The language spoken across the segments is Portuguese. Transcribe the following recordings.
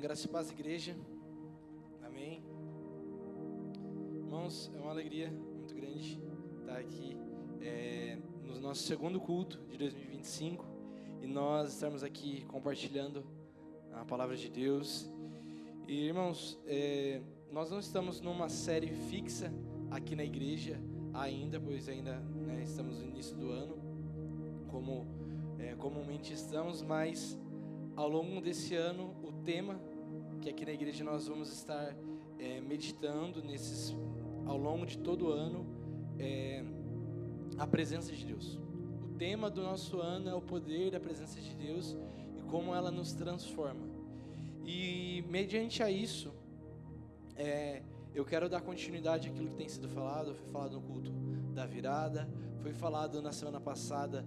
Graça e paz, igreja. Amém. Irmãos, é uma alegria muito grande estar aqui no nosso segundo culto de 2025 e nós estamos aqui compartilhando a palavra de Deus. E, irmãos, nós não estamos numa série fixa aqui na igreja ainda, pois ainda estamos no início do ano, como comumente estamos, mas ao longo desse ano, o tema que aqui na igreja nós vamos estar meditando ao longo de todo o ano é a presença de Deus. O tema do nosso ano é o poder da presença de Deus e como ela nos transforma. E mediante a isso, eu quero dar continuidade àquilo que tem sido falado. Foi falado no culto da virada, foi falado na semana passada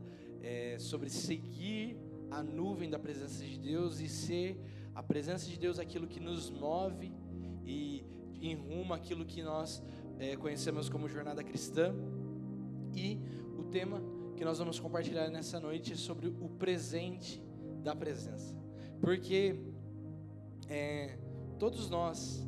sobre seguir a nuvem da presença de Deus e ser a presença de Deus aquilo que nos move e enruma aquilo que nós conhecemos como jornada cristã. E o tema que nós vamos compartilhar nessa noite é sobre o presente da presença, porque todos nós,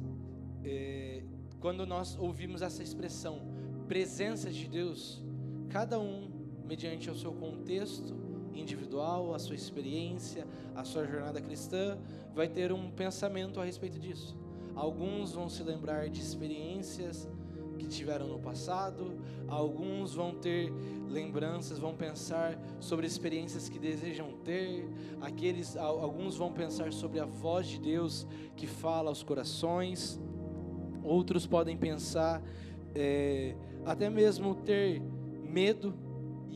quando nós ouvimos essa expressão presença de Deus, cada um mediante o seu contexto individual, a sua experiência, a sua jornada cristã, vai ter um pensamento a respeito disso. Alguns vão se lembrar de experiências que tiveram no passado, alguns vão ter lembranças, vão pensar sobre experiências que desejam ter, alguns vão pensar sobre a voz de Deus que fala aos corações, outros podem pensar, até mesmo ter medo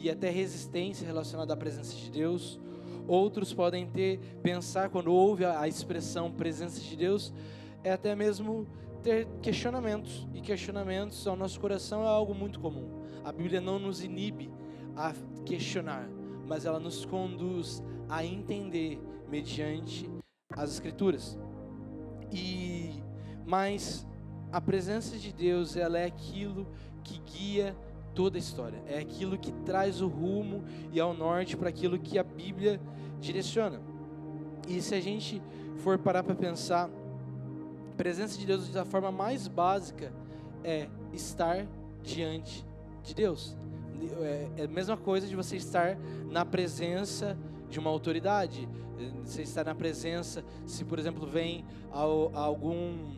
e até resistência relacionada à presença de Deus. Outros podem pensar, quando ouve a expressão presença de Deus, até mesmo ter questionamentos, e questionamentos ao nosso coração é algo muito comum. A Bíblia não nos inibe a questionar, mas ela nos conduz a entender mediante as Escrituras. Mas a presença de Deus, ela é aquilo que guia toda a história, é aquilo que traz o rumo e ao norte para aquilo que a Bíblia direciona. E se a gente for parar para pensar, a presença de Deus da forma mais básica é estar diante de Deus. É a mesma coisa de você estar na presença de uma autoridade, você estar na presença, se por exemplo vem algum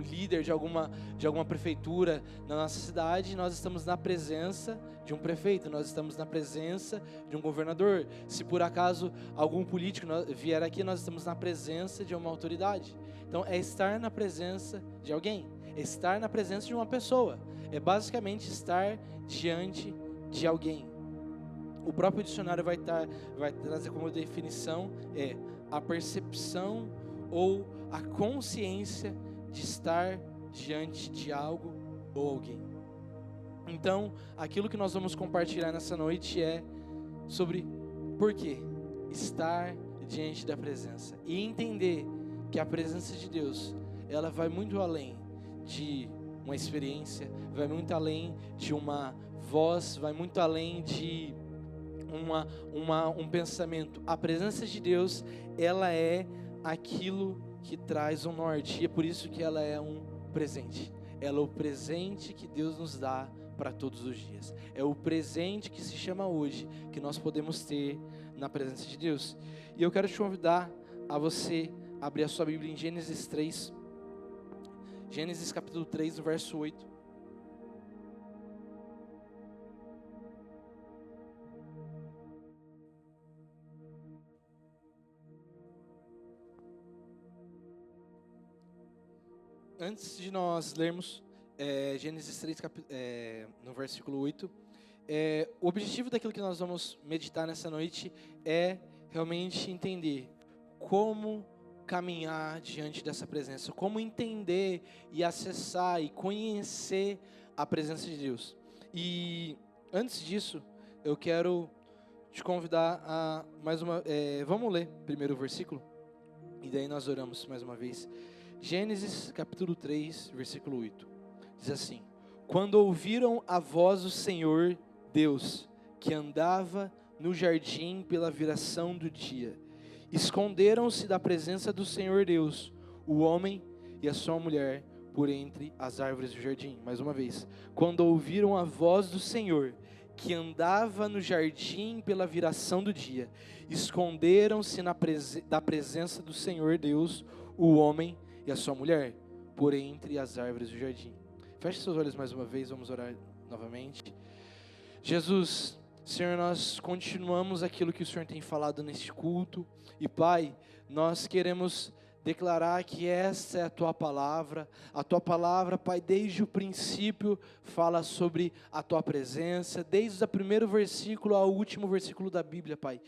líder de alguma prefeitura na nossa cidade, nós estamos na presença de um prefeito, nós estamos na presença de um governador. Se por acaso algum político vier aqui, nós estamos na presença de uma autoridade. Então é estar na presença de alguém, é estar na presença de uma pessoa, é basicamente estar diante de alguém. O próprio dicionário vai trazer como definição a percepção ou a consciência de estar diante de algo ou alguém. Então, aquilo que nós vamos compartilhar nessa noite é sobre por que estar diante da presença e entender que a presença de Deus, ela vai muito além de uma experiência, vai muito além de uma voz, vai muito além de um pensamento. A presença de Deus, ela é aquilo que traz um norte, e é por isso que ela é um presente. Ela é o presente que Deus nos dá para todos os dias. É o presente que se chama hoje, que nós podemos ter na presença de Deus. E eu quero te convidar a você abrir a sua Bíblia em Gênesis 3. Gênesis capítulo 3, no verso 8. Antes de nós lermos Gênesis 3, no versículo 8, o objetivo daquilo que nós vamos meditar nessa noite é realmente entender como caminhar diante dessa presença, como entender e acessar e conhecer a presença de Deus. E antes disso, eu quero te convidar a vamos ler primeiro o versículo e daí nós oramos mais uma vez. Gênesis capítulo 3, versículo 8, diz assim: quando ouviram a voz do Senhor Deus, que andava no jardim pela viração do dia, Esconderam-se da presença do Senhor Deus, o homem e a sua mulher, por entre as árvores do jardim. Mais uma vez. Quando ouviram a voz do Senhor, que andava no jardim pela viração do dia, esconderam-se da presença do Senhor Deus, o homem e a sua mulher, por entre as árvores do jardim. Feche seus olhos mais uma vez, vamos orar novamente. Jesus, Senhor, nós continuamos aquilo que o Senhor tem falado neste culto, e Pai, nós queremos declarar que essa é a Tua palavra, Pai, desde o princípio fala sobre a Tua presença, desde o primeiro versículo ao último versículo da Bíblia, Pai.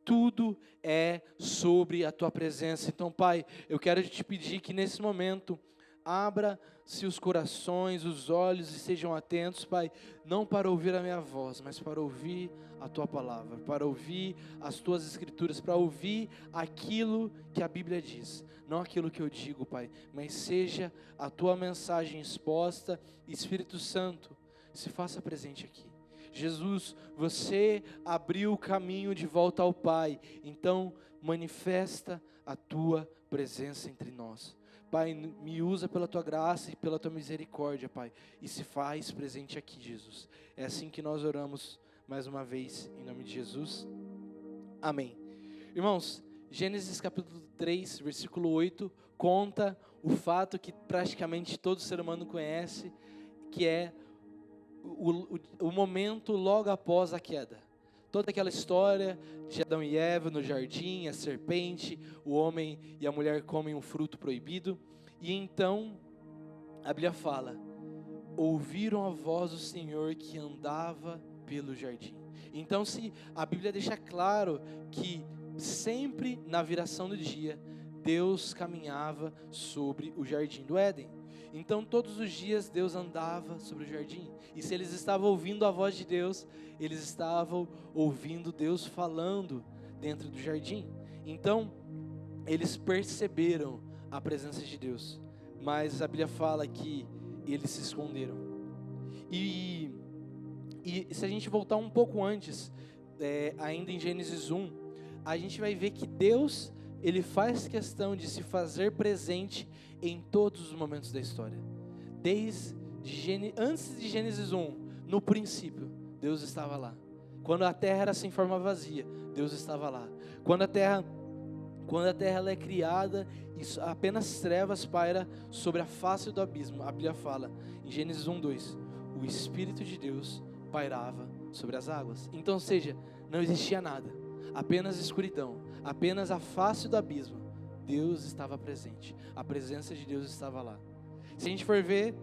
Tudo é sobre a Tua presença. Então, Pai, eu quero te pedir que nesse momento, abra-se os corações, os olhos e sejam atentos, Pai, não para ouvir a minha voz, mas para ouvir a Tua palavra, para ouvir as Tuas escrituras, para ouvir aquilo que a Bíblia diz, não aquilo que eu digo, Pai, mas seja a Tua mensagem exposta. Espírito Santo, se faça presente aqui. Jesus, você abriu o caminho de volta ao Pai, então manifesta a Tua presença entre nós. Pai, me usa pela Tua graça e pela Tua misericórdia, Pai, e se faz presente aqui, Jesus. É assim que nós oramos mais uma vez, em nome de Jesus. Amém. Irmãos, Gênesis capítulo 3, versículo 8, conta o fato que praticamente todo ser humano conhece, que é o momento logo após a queda. Toda aquela história de Adão e Eva no jardim, a serpente, o homem e a mulher comem um fruto proibido. E então, a Bíblia fala, ouviram a voz do Senhor que andava pelo jardim. Então, se a Bíblia deixa claro que sempre na viração do dia, Deus caminhava sobre o jardim do Éden. Então todos os dias Deus andava sobre o jardim, e se eles estavam ouvindo a voz de Deus, eles estavam ouvindo Deus falando dentro do jardim. Então eles perceberam a presença de Deus, mas a Bíblia fala que eles se esconderam. E se a gente voltar um pouco antes, ainda em Gênesis 1, a gente vai ver que Deus, Ele faz questão de se fazer presente em todos os momentos da história. Antes de Gênesis 1, no princípio, Deus estava lá. Quando a terra era sem forma vazia, Deus estava lá. Quando a terra ela é criada, apenas trevas paira sobre a face do abismo. A Bíblia fala, em Gênesis 1, 2, o Espírito de Deus pairava sobre as águas. Então, ou seja, não existia nada, apenas escuridão, apenas a face do abismo. Deus estava presente, a presença de Deus estava lá. Se a gente for ver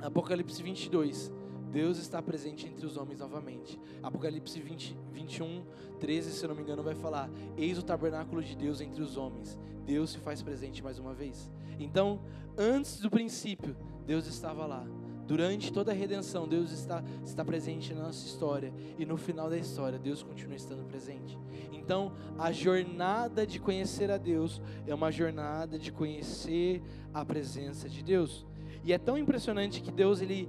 Apocalipse 22, Deus está presente entre os homens novamente. Apocalipse 21, 13, se eu não me engano, vai falar, eis o tabernáculo de Deus entre os homens, Deus se faz presente mais uma vez. Então, antes do princípio, Deus estava lá. Durante toda a redenção, Deus está presente na nossa história. E no final da história, Deus continua estando presente. Então, a jornada de conhecer a Deus é uma jornada de conhecer a presença de Deus. E é tão impressionante que Deus, Ele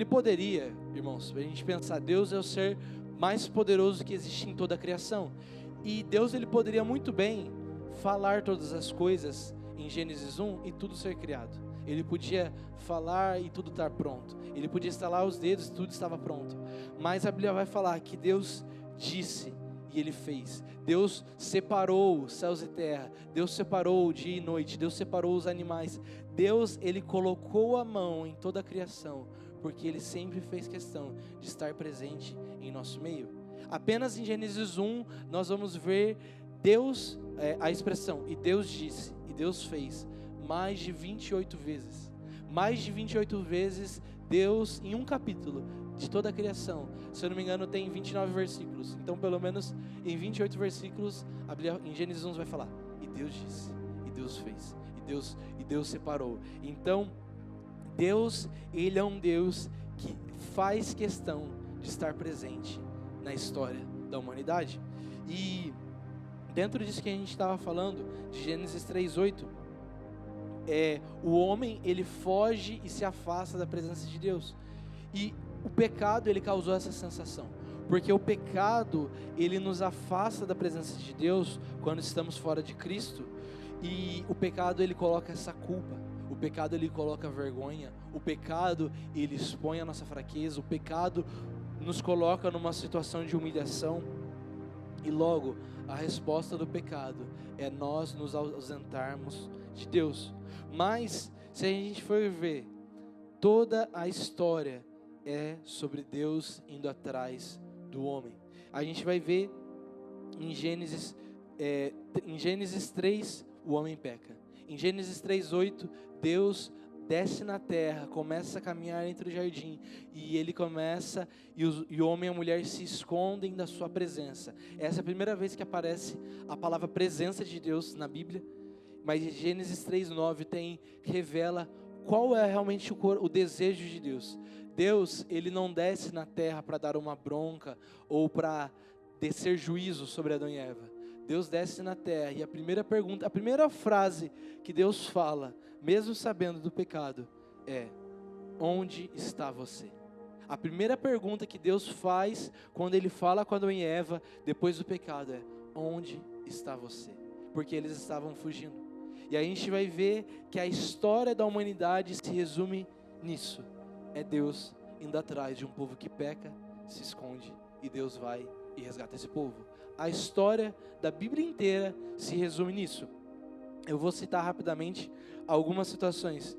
poderia, irmãos, a gente pensar, Deus é o ser mais poderoso que existe em toda a criação. E Deus, Ele poderia muito bem falar todas as coisas em Gênesis 1 e tudo ser criado. Ele podia falar e tudo estar pronto. Ele podia estalar os dedos e tudo estava pronto. Mas a Bíblia vai falar que Deus disse e Ele fez. Deus separou céus e terra. Deus separou dia e noite. Deus separou os animais. Deus, Ele colocou a mão em toda a criação, porque Ele sempre fez questão de estar presente em nosso meio. Apenas em Gênesis 1 nós vamos ver Deus, a expressão, e Deus disse, e Deus fez, mais de 28 vezes. Mais de 28 vezes Deus, em um capítulo de toda a criação, se eu não me engano tem 29 versículos, então pelo menos em 28 versículos, a Bíblia, em Gênesis 1 vai falar, e Deus disse, e Deus fez, e Deus separou. Então, Deus, Ele é um Deus que faz questão de estar presente na história da humanidade. E dentro disso que a gente estava falando, de Gênesis 3:8, o homem, ele foge e se afasta da presença de Deus. E o pecado, ele causou essa sensação. Porque o pecado, ele nos afasta da presença de Deus quando estamos fora de Cristo. E o pecado, ele coloca essa culpa. O pecado, ele coloca vergonha. O pecado, ele expõe a nossa fraqueza. O pecado nos coloca numa situação de humilhação. E logo, a resposta do pecado é nós nos ausentarmos de Deus. Mas, se a gente for ver, toda a história é sobre Deus indo atrás do homem. A gente vai ver em Gênesis 3, o homem peca. Em Gênesis 3:8, Deus desce na terra, começa a caminhar entre o jardim, e ele começa, e o homem e a mulher se escondem da sua presença. Essa é a primeira vez que aparece a palavra presença de Deus na Bíblia, mas Gênesis 3:9 revela qual é realmente o desejo de Deus. Deus, ele não desce na terra para dar uma bronca, ou para descer juízo sobre Adão e Eva. Deus desce na terra, e a primeira frase que Deus fala, mesmo sabendo do pecado, é: onde está você? A primeira pergunta que Deus faz quando ele fala com Adão e Eva depois do pecado é: onde está você? Porque eles estavam fugindo. E a gente vai ver que a história da humanidade se resume nisso: é Deus indo atrás de um povo que peca, se esconde, e Deus vai e resgata esse povo. A história da Bíblia inteira se resume nisso. Eu vou citar rapidamente algumas situações.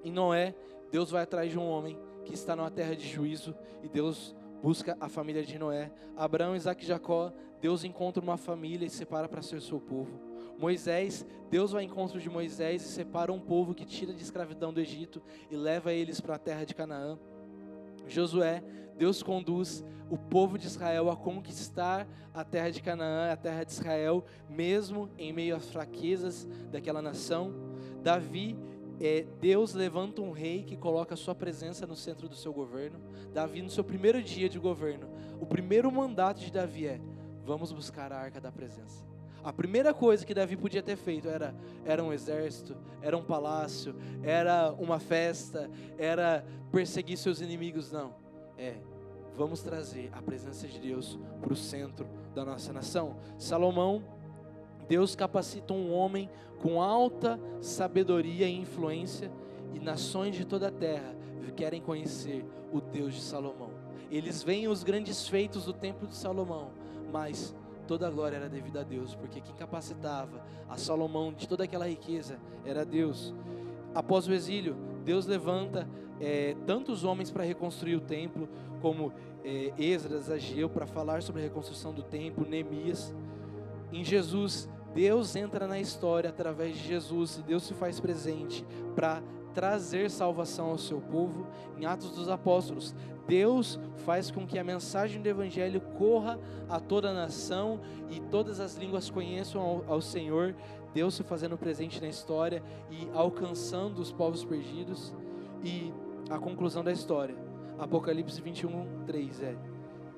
Em Noé, Deus vai atrás de um homem que está numa terra de juízo, e Deus busca a família de Noé. Abraão, Isaac e Jacó, Deus encontra uma família e separa para ser seu povo. Moisés, Deus vai ao encontro de Moisés e separa um povo que tira de escravidão do Egito e leva eles para a terra de Canaã. Josué, Deus conduz o povo de Israel a conquistar a terra de Canaã, a terra de Israel, mesmo em meio às fraquezas daquela nação. Davi, Deus levanta um rei que coloca a sua presença no centro do seu governo. Davi, no seu primeiro dia de governo, o primeiro mandato de Davi é: vamos buscar a arca da presença. A primeira coisa que Davi podia ter feito era um exército, era um palácio, era uma festa, era perseguir seus inimigos. Não, vamos trazer a presença de Deus para o centro da nossa nação. Salomão, Deus capacita um homem com alta sabedoria e influência, e nações de toda a terra querem conhecer o Deus de Salomão. Eles veem os grandes feitos do templo de Salomão, mas toda a glória era devida a Deus, porque quem capacitava a Salomão de toda aquela riqueza era Deus. Após o exílio, Deus levanta tantos homens para reconstruir o templo, como Esdras, Ageu, para falar sobre a reconstrução do templo, Neemias. Em Jesus, Deus entra na história através de Jesus, e Deus se faz presente para trazer salvação ao seu povo. Em Atos dos Apóstolos, Deus faz com que a mensagem do Evangelho corra a toda a nação e todas as línguas conheçam ao Senhor. Deus se fazendo presente na história e alcançando os povos perdidos. E a conclusão da história, Apocalipse 21:3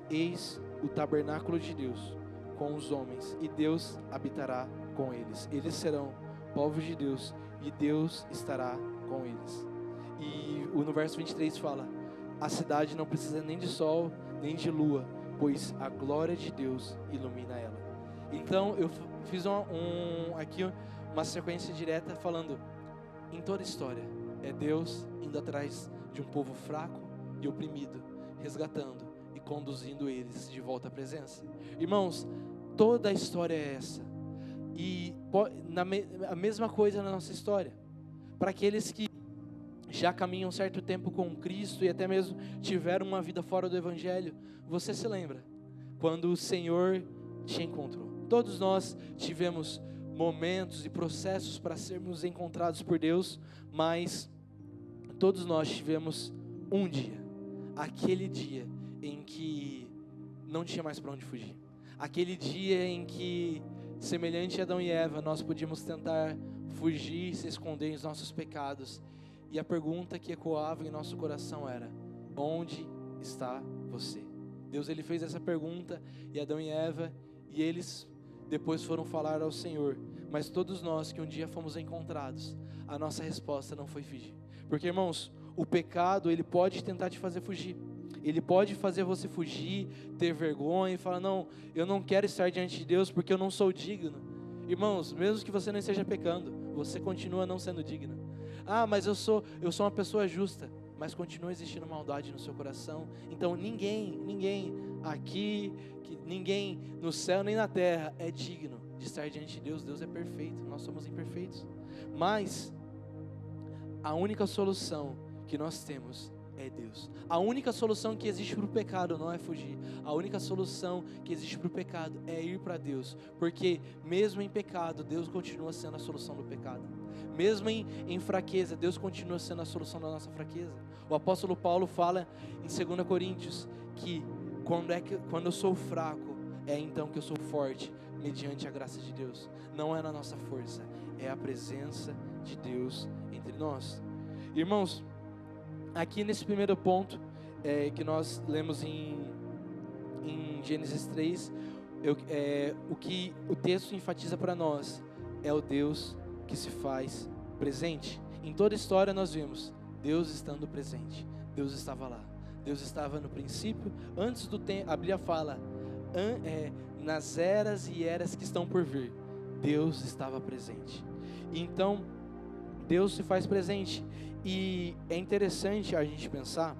eis o tabernáculo de Deus com os homens, e Deus habitará com eles. Eles serão povos de Deus, e Deus estará com eles. E no verso 23 fala: a cidade não precisa nem de sol, nem de lua, pois a glória de Deus ilumina ela. Então eu fiz aqui uma sequência direta falando, em toda a história, é Deus indo atrás de um povo fraco e oprimido, resgatando e conduzindo eles de volta à presença. Irmãos, toda a história é essa. E a mesma coisa na nossa história. Para aqueles que já caminham um certo tempo com Cristo e até mesmo tiveram uma vida fora do Evangelho, você se lembra quando o Senhor te encontrou? Todos nós tivemos momentos e processos para sermos encontrados por Deus, mas todos nós tivemos um dia, aquele dia em que não tinha mais para onde fugir, aquele dia em que, semelhante a Adão e Eva, nós podíamos tentar fugir, se esconder em nossos pecados, e a pergunta que ecoava em nosso coração era: onde está você? Deus, ele fez essa pergunta, e Adão e Eva, e eles depois foram falar ao Senhor. Mas todos nós que um dia fomos encontrados, a nossa resposta não foi fugir. Porque, irmãos, o pecado, ele pode tentar te fazer fugir. ele pode fazer você fugir, ter vergonha e falar, não, eu não quero estar diante de Deus porque eu não sou digno. Irmãos, mesmo que você não esteja pecando, você continua não sendo digno. Ah, mas eu sou uma pessoa justa, mas continua existindo maldade no seu coração. Então ninguém aqui, ninguém no céu nem na terra é digno de estar diante de Deus. Deus é perfeito, nós somos imperfeitos. Mas a única solução que nós temos é Deus. A única solução que existe para o pecado não é fugir. A única solução que existe para o pecado é ir para Deus. Porque mesmo em pecado, Deus continua sendo a solução do pecado. Mesmo em fraqueza, Deus continua sendo a solução da nossa fraqueza. O apóstolo Paulo fala em 2 Coríntios que quando eu sou fraco, é então que eu sou forte, mediante a graça de Deus. Não é na nossa força, é a presença de Deus entre nós. Irmãos, aqui nesse primeiro ponto que nós lemos em Gênesis 3, o que o texto enfatiza para nós é o Deus que se faz presente. Em toda a história nós vemos Deus estando presente. Deus estava lá. Deus estava no princípio, antes do tempo. A Bíblia fala, nas eras e eras que estão por vir, Deus estava presente. Então, Deus se faz presente. E é interessante a gente pensar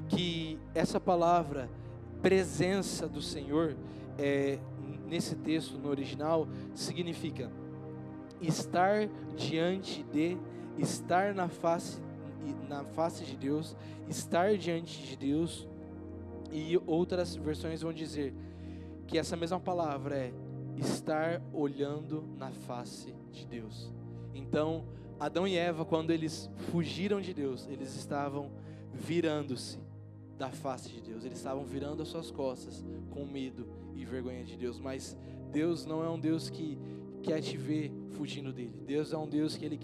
que essa palavra, presença do Senhor, nesse texto, no original, significa estar diante de, estar na face de Deus, estar diante de Deus. E outras versões vão dizer que essa mesma palavra é estar olhando na face de Deus. Então, Adão e Eva, quando eles fugiram de Deus, eles estavam virando-se da face de Deus, eles estavam virando as suas costas com medo e vergonha de Deus. Mas Deus não é um Deus que quer te ver fugindo dele. Deus é um Deus que Ele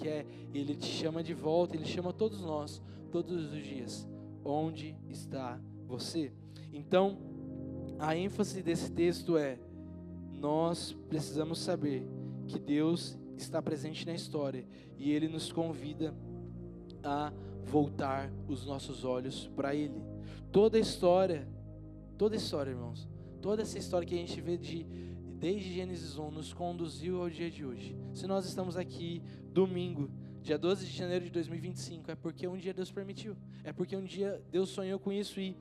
te chama de volta, Ele chama todos nós, todos os dias. Onde está você? Então, a ênfase desse texto é: nós precisamos saber que Deus está presente na história e Ele nos convida a voltar os nossos olhos para Ele. Toda a história, irmãos, toda essa história que a gente vê desde Gênesis 1 nos conduziu ao dia de hoje. Se nós estamos aqui domingo, dia 12 de janeiro de 2025, é porque um dia Deus permitiu, é porque um dia Deus sonhou com isso e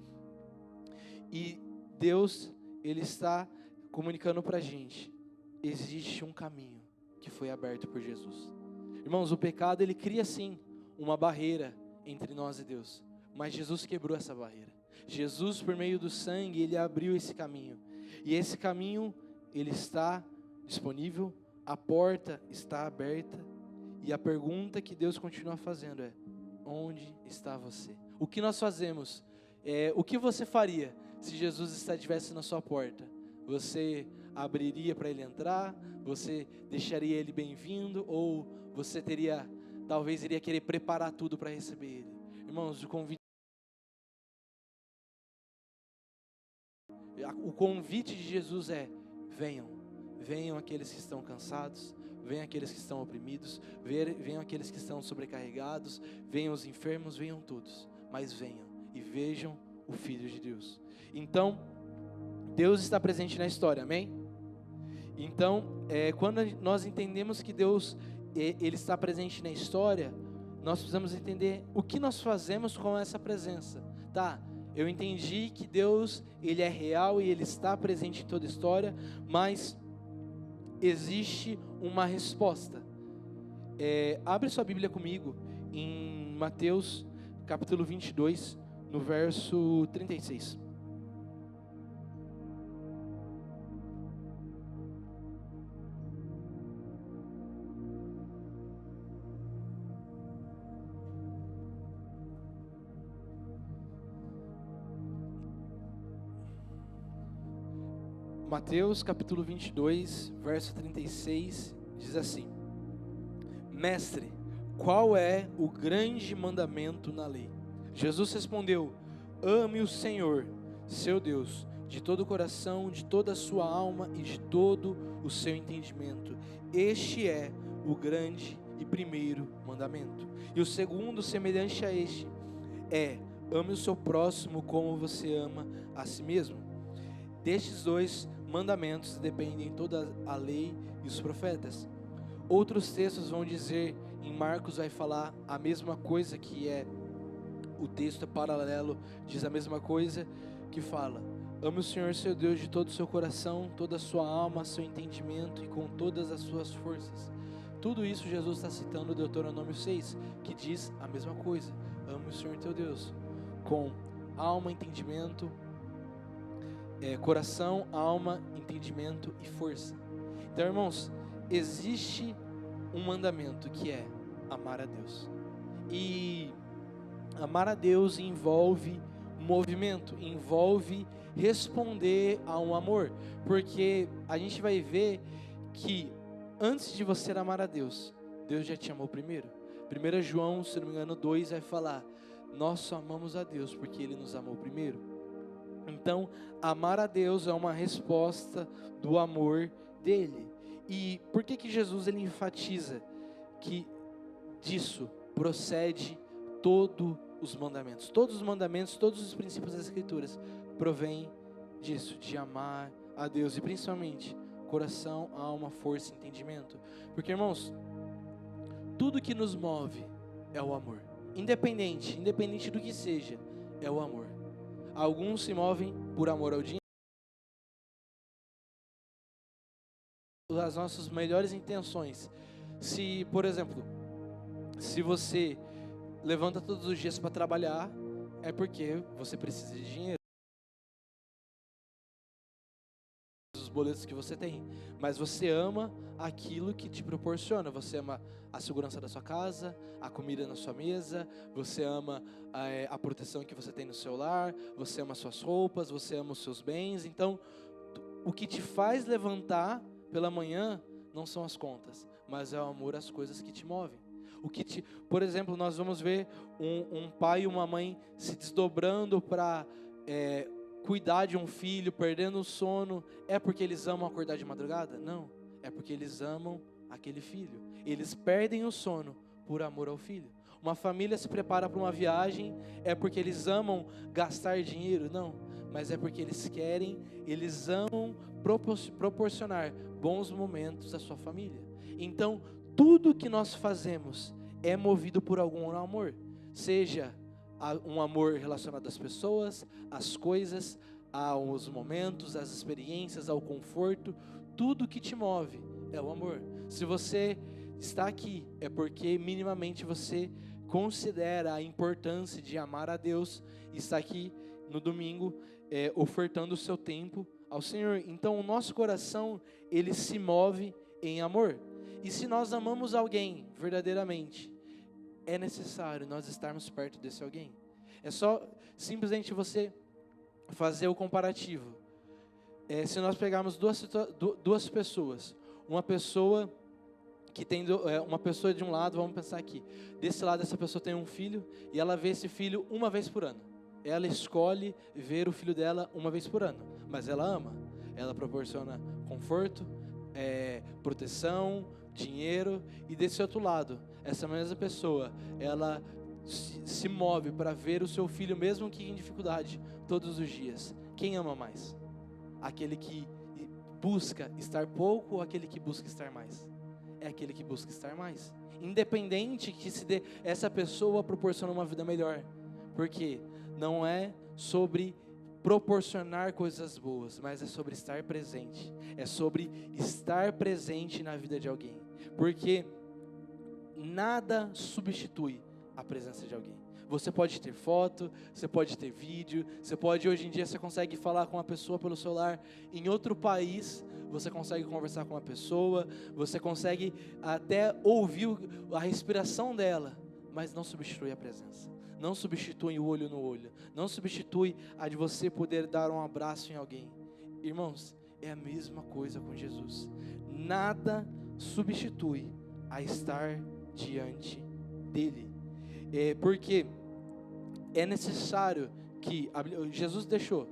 Deus, Ele está comunicando para a gente: existe um caminho que foi aberto por Jesus. Irmãos, o pecado, ele cria sim uma barreira entre nós e Deus, mas Jesus quebrou essa barreira. Jesus, por meio do sangue, Ele abriu esse caminho, e esse caminho, ele está disponível, a porta está aberta, e a pergunta que Deus continua fazendo é: onde está você? O que nós fazemos? O que você faria se Jesus estivesse na sua porta? Você abriria para Ele entrar? Você deixaria Ele bem-vindo? Ou você talvez iria querer preparar tudo para receber Ele? Irmãos, o convite de Jesus é: venham aqueles que estão cansados, venham aqueles que estão oprimidos, venham aqueles que estão sobrecarregados, venham os enfermos, venham todos, mas venham e vejam o Filho de Deus. Então, Deus está presente na história, amém? Então, quando nós entendemos que Deus, Ele está presente na história, nós precisamos entender o que nós fazemos com essa presença. Tá, eu entendi que Deus, Ele é real e Ele está presente em toda a história, mas existe uma resposta. Abre sua Bíblia comigo em Mateus capítulo 22, no verso 36. Mateus capítulo 22, verso 36, diz assim: Mestre, qual é o grande mandamento na lei? Jesus respondeu: ame o Senhor, seu Deus, de todo o coração, de toda a sua alma e de todo o seu entendimento. Este é o grande e primeiro mandamento. E o segundo, semelhante a este, é: ame o seu próximo como você ama a si mesmo. Destes 2 mandamentos dependem toda a lei e os profetas. Outros textos vão dizer, em Marcos vai falar a mesma coisa, que é, o texto é paralelo, diz a mesma coisa, que fala: ame o Senhor seu Deus de todo o seu coração, toda a sua alma, seu entendimento e com todas as suas forças. Tudo isso Jesus está citando Deuteronômio 6, que diz a mesma coisa: ame o Senhor teu Deus com alma, entendimento, coração, alma, entendimento e força. Então, irmãos, existe um mandamento que é amar a Deus. E amar a Deus envolve movimento, envolve responder a um amor, porque a gente vai ver que antes de você amar a Deus, Deus já te amou primeiro. 1 João, se não me engano, 2 vai falar: nós só amamos a Deus porque Ele nos amou primeiro. Então, amar a Deus é uma resposta do amor dele. E por que Jesus ele enfatiza que disso procede todos os mandamentos? Todos os mandamentos, todos os princípios das Escrituras provêm disso, de amar a Deus, e principalmente coração, alma, força e entendimento. Porque, irmãos, tudo que nos move é o amor. Independente do que seja, é o amor. Alguns se movem por amor ao dinheiro, as nossas melhores intenções. Se, por exemplo, se você levanta todos os dias para trabalhar, é porque você precisa de dinheiro, os boletos que você tem, mas você ama aquilo que te proporciona. Você ama a segurança da sua casa, a comida na sua mesa, você ama a proteção que você tem no seu lar, você ama suas roupas, você ama os seus bens. Então, o que te faz levantar pela manhã não são as contas, mas é o amor às coisas que te movem. Por exemplo, nós vamos ver um pai e uma mãe se desdobrando para cuidar de um filho, perdendo o sono. É porque eles amam acordar de madrugada? Não, é porque eles amam aquele filho. Eles perdem o sono por amor ao filho. Uma família se prepara para uma viagem, é porque eles amam gastar dinheiro? Não, mas é porque eles amam proporcionar bons momentos à sua família. Então, tudo que nós fazemos é movido por algum amor, seja um amor relacionado às pessoas, às coisas, aos momentos, às experiências, ao conforto. Tudo que te move é o amor. Se você está aqui, é porque minimamente você considera a importância de amar a Deus e está aqui no domingo ofertando o seu tempo ao Senhor. Então o nosso coração, ele se move em amor. E se nós amamos alguém verdadeiramente, é necessário nós estarmos perto desse alguém. É só simplesmente você fazer o comparativo. Se nós pegarmos duas pessoas, uma pessoa que tem uma pessoa de um lado, vamos pensar aqui, desse lado essa pessoa tem um filho e ela vê esse filho uma vez por ano. Ela escolhe ver o filho dela uma vez por ano, mas ela ama. Ela proporciona conforto, proteção, dinheiro. E desse outro lado, essa mesma pessoa, ela se move para ver o seu filho, mesmo que em dificuldade, todos os dias. Quem ama mais? Aquele que busca estar pouco ou aquele que busca estar mais? É aquele que busca estar mais. Independente que essa pessoa proporciona uma vida melhor. Porque não é sobre proporcionar coisas boas, mas é sobre estar presente. É sobre estar presente na vida de alguém. Porque nada substitui a presença de alguém. Você pode ter foto, você pode ter vídeo, hoje em dia você consegue falar com uma pessoa pelo celular em outro país, você consegue conversar com uma pessoa, você consegue até ouvir a respiração dela, mas não substitui a presença. Não substitui o olho no olho, não substitui a de você poder dar um abraço em alguém. Irmãos, é a mesma coisa com Jesus. Nada substitui a estar diante dele. Porque é necessário que Jesus deixou: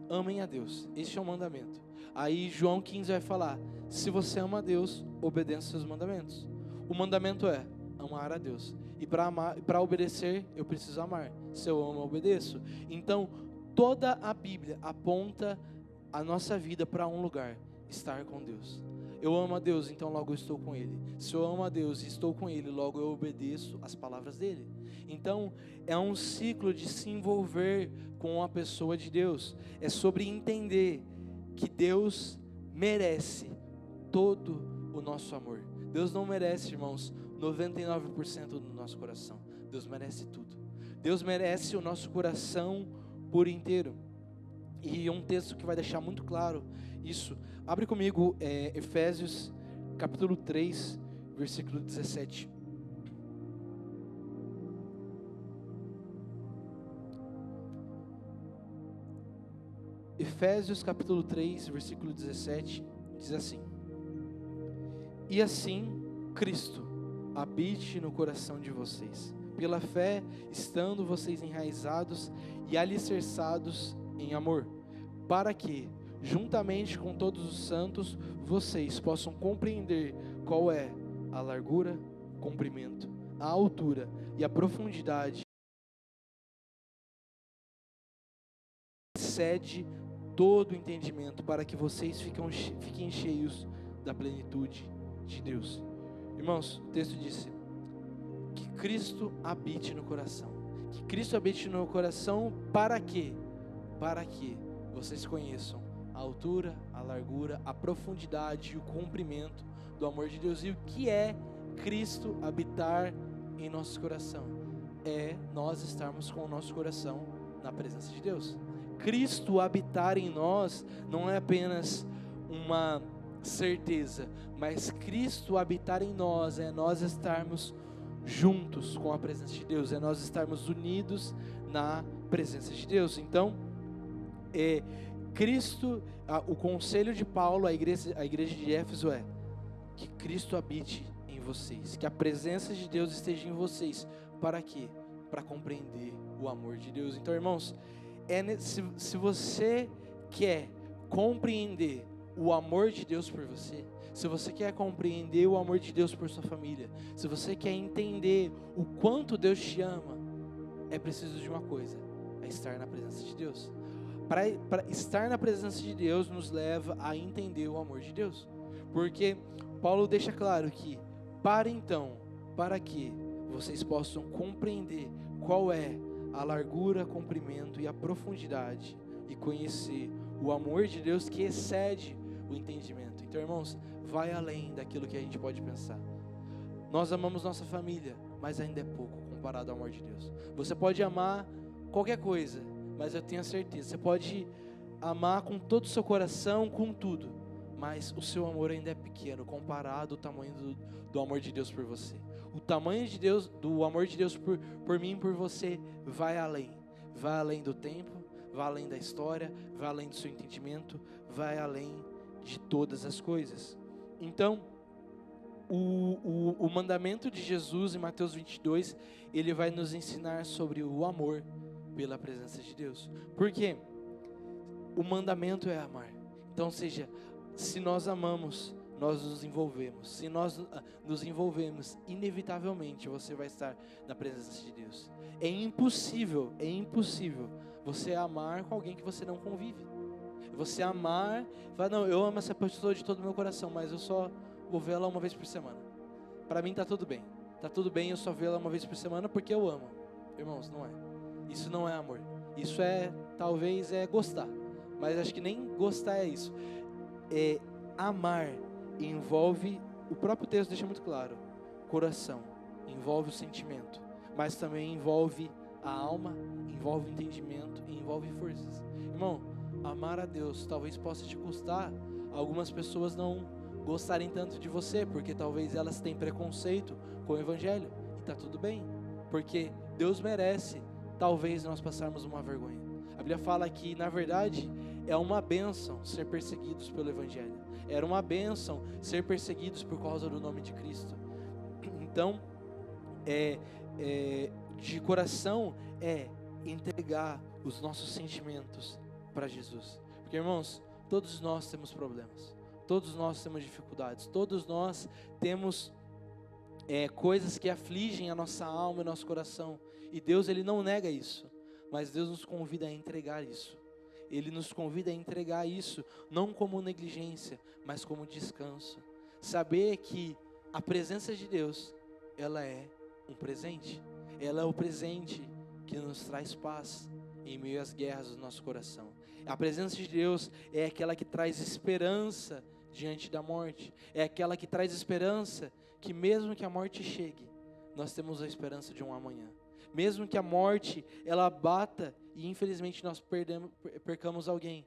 amem a Deus, este é o mandamento. Aí João 15 vai falar: se você ama a Deus, obedeça os seus mandamentos. O mandamento é amar a Deus. E para obedecer, eu preciso amar. Se eu amo, eu obedeço. Então, toda a Bíblia aponta a nossa vida para um lugar: estar com Deus. Eu amo a Deus, então logo eu estou com Ele. Se eu amo a Deus e estou com Ele, logo eu obedeço as palavras dEle. Então, é um ciclo de se envolver com a pessoa de Deus. É sobre entender que Deus merece todo o nosso amor. Deus não merece, irmãos, 99% do nosso coração. Deus merece tudo. Deus merece o nosso coração por inteiro. E um texto que vai deixar muito claro isso. Abre comigo Efésios capítulo 3, versículo 17. Efésios capítulo 3, versículo 17, diz assim: E assim Cristo habite no coração de vocês, pela fé, estando vocês enraizados e alicerçados em amor, para que, juntamente com todos os santos, vocês possam compreender qual é a largura, o comprimento, a altura e a profundidade, excede todo o entendimento, para que vocês fiquem cheios da plenitude de Deus. Irmãos, o texto disse que Cristo habite no coração. Que Cristo habite no coração para quê? Para que vocês conheçam a altura, a largura, a profundidade e o comprimento do amor de Deus. E o que é Cristo habitar em nosso coração? É nós estarmos com o nosso coração na presença de Deus. Cristo habitar em nós não é apenas uma certeza, mas Cristo habitar em nós é nós estarmos juntos com a presença de Deus, é nós estarmos unidos na presença de Deus. Então, Cristo, o conselho de Paulo à igreja de Éfeso é que Cristo habite em vocês, que a presença de Deus esteja em vocês. Para quê? Para compreender o amor de Deus. Então, irmãos, se você quer compreender o amor de Deus por você, se você quer compreender o amor de Deus por sua família, se você quer entender o quanto Deus te ama, é preciso de uma coisa: é estar na presença de Deus. Para estar na presença de Deus nos leva a entender o amor de Deus, porque Paulo deixa claro que para que vocês possam compreender qual é a largura, comprimento e a profundidade, e conhecer o amor de Deus que excede o entendimento. Então, irmãos, vai além daquilo que a gente pode pensar. Nós amamos nossa família, mas ainda é pouco comparado ao amor de Deus. Você pode amar qualquer coisa, mas eu tenho a certeza, você pode amar com todo o seu coração, com tudo, mas o seu amor ainda é pequeno comparado ao tamanho do amor de Deus por você. O tamanho de Deus, do amor de Deus por mim e por você, vai além do tempo, vai além da história, vai além do seu entendimento, vai além de todas as coisas. Então, o mandamento de Jesus em Mateus 22, ele vai nos ensinar sobre o amor pela presença de Deus. Por quê? O mandamento é amar. Então, seja, se nós amamos, nós nos envolvemos. Se nós nos envolvemos, inevitavelmente você vai estar na presença de Deus. É impossível você amar com alguém que você não convive. Você amar, falar, não, eu amo essa pessoa de todo o meu coração, mas eu só vou ver ela uma vez por semana. Para mim tá tudo bem. Tá tudo bem eu só ver ela uma vez por semana porque eu amo. Irmãos, não é. Isso não é amor. Isso talvez é gostar. Mas acho que nem gostar é isso. Amar envolve, o próprio texto deixa muito claro, coração, envolve o sentimento, mas também envolve a alma, envolve o entendimento e envolve forças. Irmão, amar a Deus talvez possa te custar algumas pessoas não gostarem tanto de você, porque talvez elas têm preconceito com o Evangelho, e está tudo bem, porque Deus merece talvez nós passarmos uma vergonha. A Bíblia fala que, na verdade, é uma bênção ser perseguidos pelo Evangelho. Era uma bênção ser perseguidos por causa do nome de Cristo. Então, de coração, entregar os nossos sentimentos para Jesus. Porque, irmãos, todos nós temos problemas. Todos nós temos dificuldades. Todos nós temos coisas que afligem a nossa alma e nosso coração. E Deus, Ele não nega isso, mas Deus nos convida a entregar isso. Ele nos convida a entregar isso, não como negligência, mas como descanso. Saber que a presença de Deus, ela é um presente. Ela é o presente que nos traz paz em meio às guerras do nosso coração. A presença de Deus é aquela que traz esperança diante da morte. É aquela que traz esperança que mesmo que a morte chegue, nós temos a esperança de um amanhã. Mesmo que a morte, ela bata e infelizmente nós percamos alguém,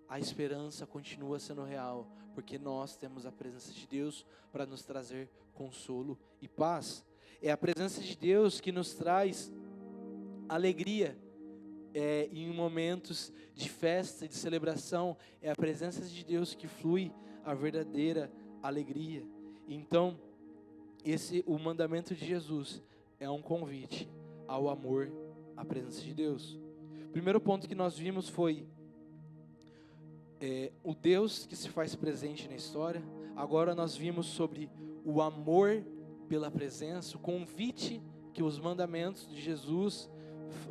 a esperança continua sendo real, porque nós temos a presença de Deus para nos trazer consolo e paz. É a presença de Deus que nos traz alegria, em momentos de festa e de celebração. É a presença de Deus que flui a verdadeira alegria. Então, o mandamento de Jesus é um convite ao amor, à presença de Deus. O primeiro ponto que nós vimos foi o Deus que se faz presente na história. Agora nós vimos sobre o amor pela presença, o convite que os mandamentos de Jesus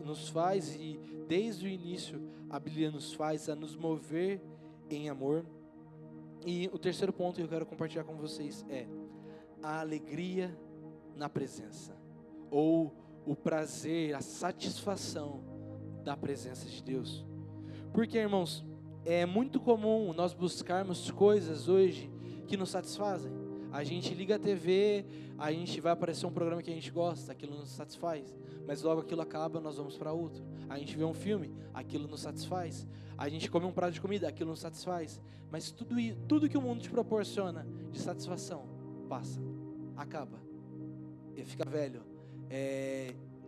nos faz, e desde o início a Bíblia nos faz a nos mover em amor. E o terceiro ponto que eu quero compartilhar com vocês é a alegria na presença, ou o prazer, a satisfação da presença de Deus. Porque, irmãos, é muito comum nós buscarmos coisas hoje que nos satisfazem. A gente liga a TV, a gente vai aparecer um programa que a gente gosta, aquilo nos satisfaz, mas logo aquilo acaba, nós vamos para outro. A gente vê um filme, aquilo nos satisfaz. A gente come um prato de comida, aquilo nos satisfaz. Mas tudo que o mundo te proporciona de satisfação, passa, acaba, e fica velho,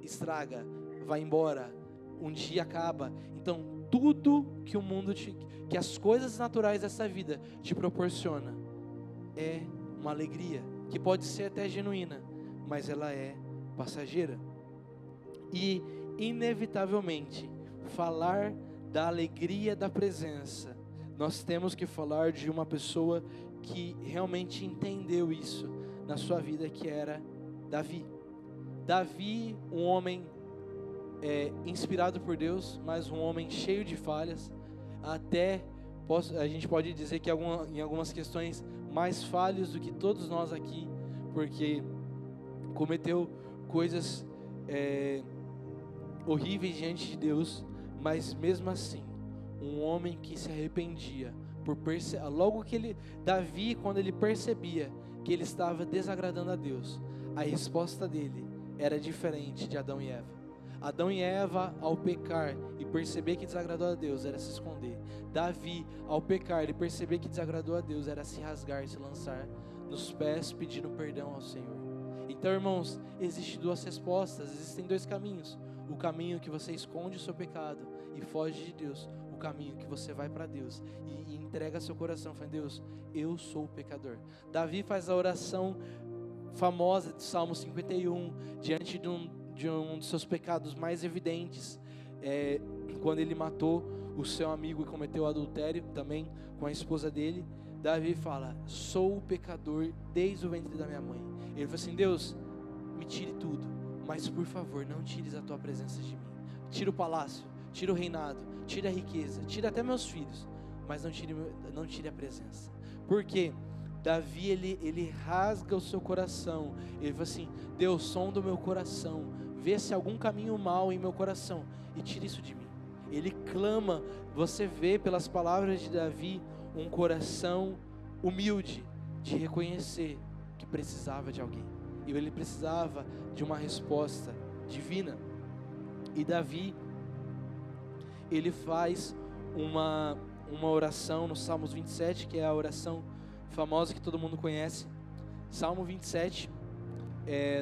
estraga, vai embora, um dia acaba. Então tudo que o mundo que as coisas naturais dessa vida te proporciona é uma alegria, que pode ser até genuína, mas ela é passageira. E inevitavelmente, falar da alegria da presença, nós temos que falar de uma pessoa que realmente entendeu isso na sua vida, que era Davi. Davi, um homem inspirado por Deus, mas um homem cheio de falhas. A gente pode dizer que em algumas questões mais falhos do que todos nós aqui, porque cometeu coisas horríveis diante de Deus, mas mesmo assim, um homem que se arrependia logo que Davi, quando ele percebia que ele estava desagradando a Deus, a resposta dele era diferente de Adão e Eva. Adão e Eva, ao pecar e perceber que desagradou a Deus, era se esconder. Davi, ao pecar e perceber que desagradou a Deus, era se rasgar, se lançar nos pés, pedindo perdão ao Senhor. Então, irmãos, existem duas respostas, existem dois caminhos. O caminho que você esconde o seu pecado e foge de Deus. O caminho que você vai para Deus e entrega seu coração, fala: Deus, eu sou pecador. Davi faz a oração famosa de Salmo 51, diante de um dos seus pecados mais evidentes, quando ele matou o seu amigo e cometeu adultério também com a esposa dele. Davi fala: sou pecador desde o ventre da minha mãe. Ele fala assim: Deus, me tire tudo, mas por favor, não tires a tua presença de mim. Tira o palácio, tira o reinado, tira a riqueza, tira até meus filhos, mas não tire a presença. Por quê? Davi, ele rasga o seu coração. Ele fala assim: Deus, sonda o meu coração, vê se há algum caminho mau em meu coração e tira isso de mim. Ele clama. Você vê pelas palavras de Davi um coração humilde, de reconhecer que precisava de alguém, e ele precisava de uma resposta divina. E Davi, ele faz uma oração no Salmos 27, que é a oração famosa que todo mundo conhece. Salmo 27,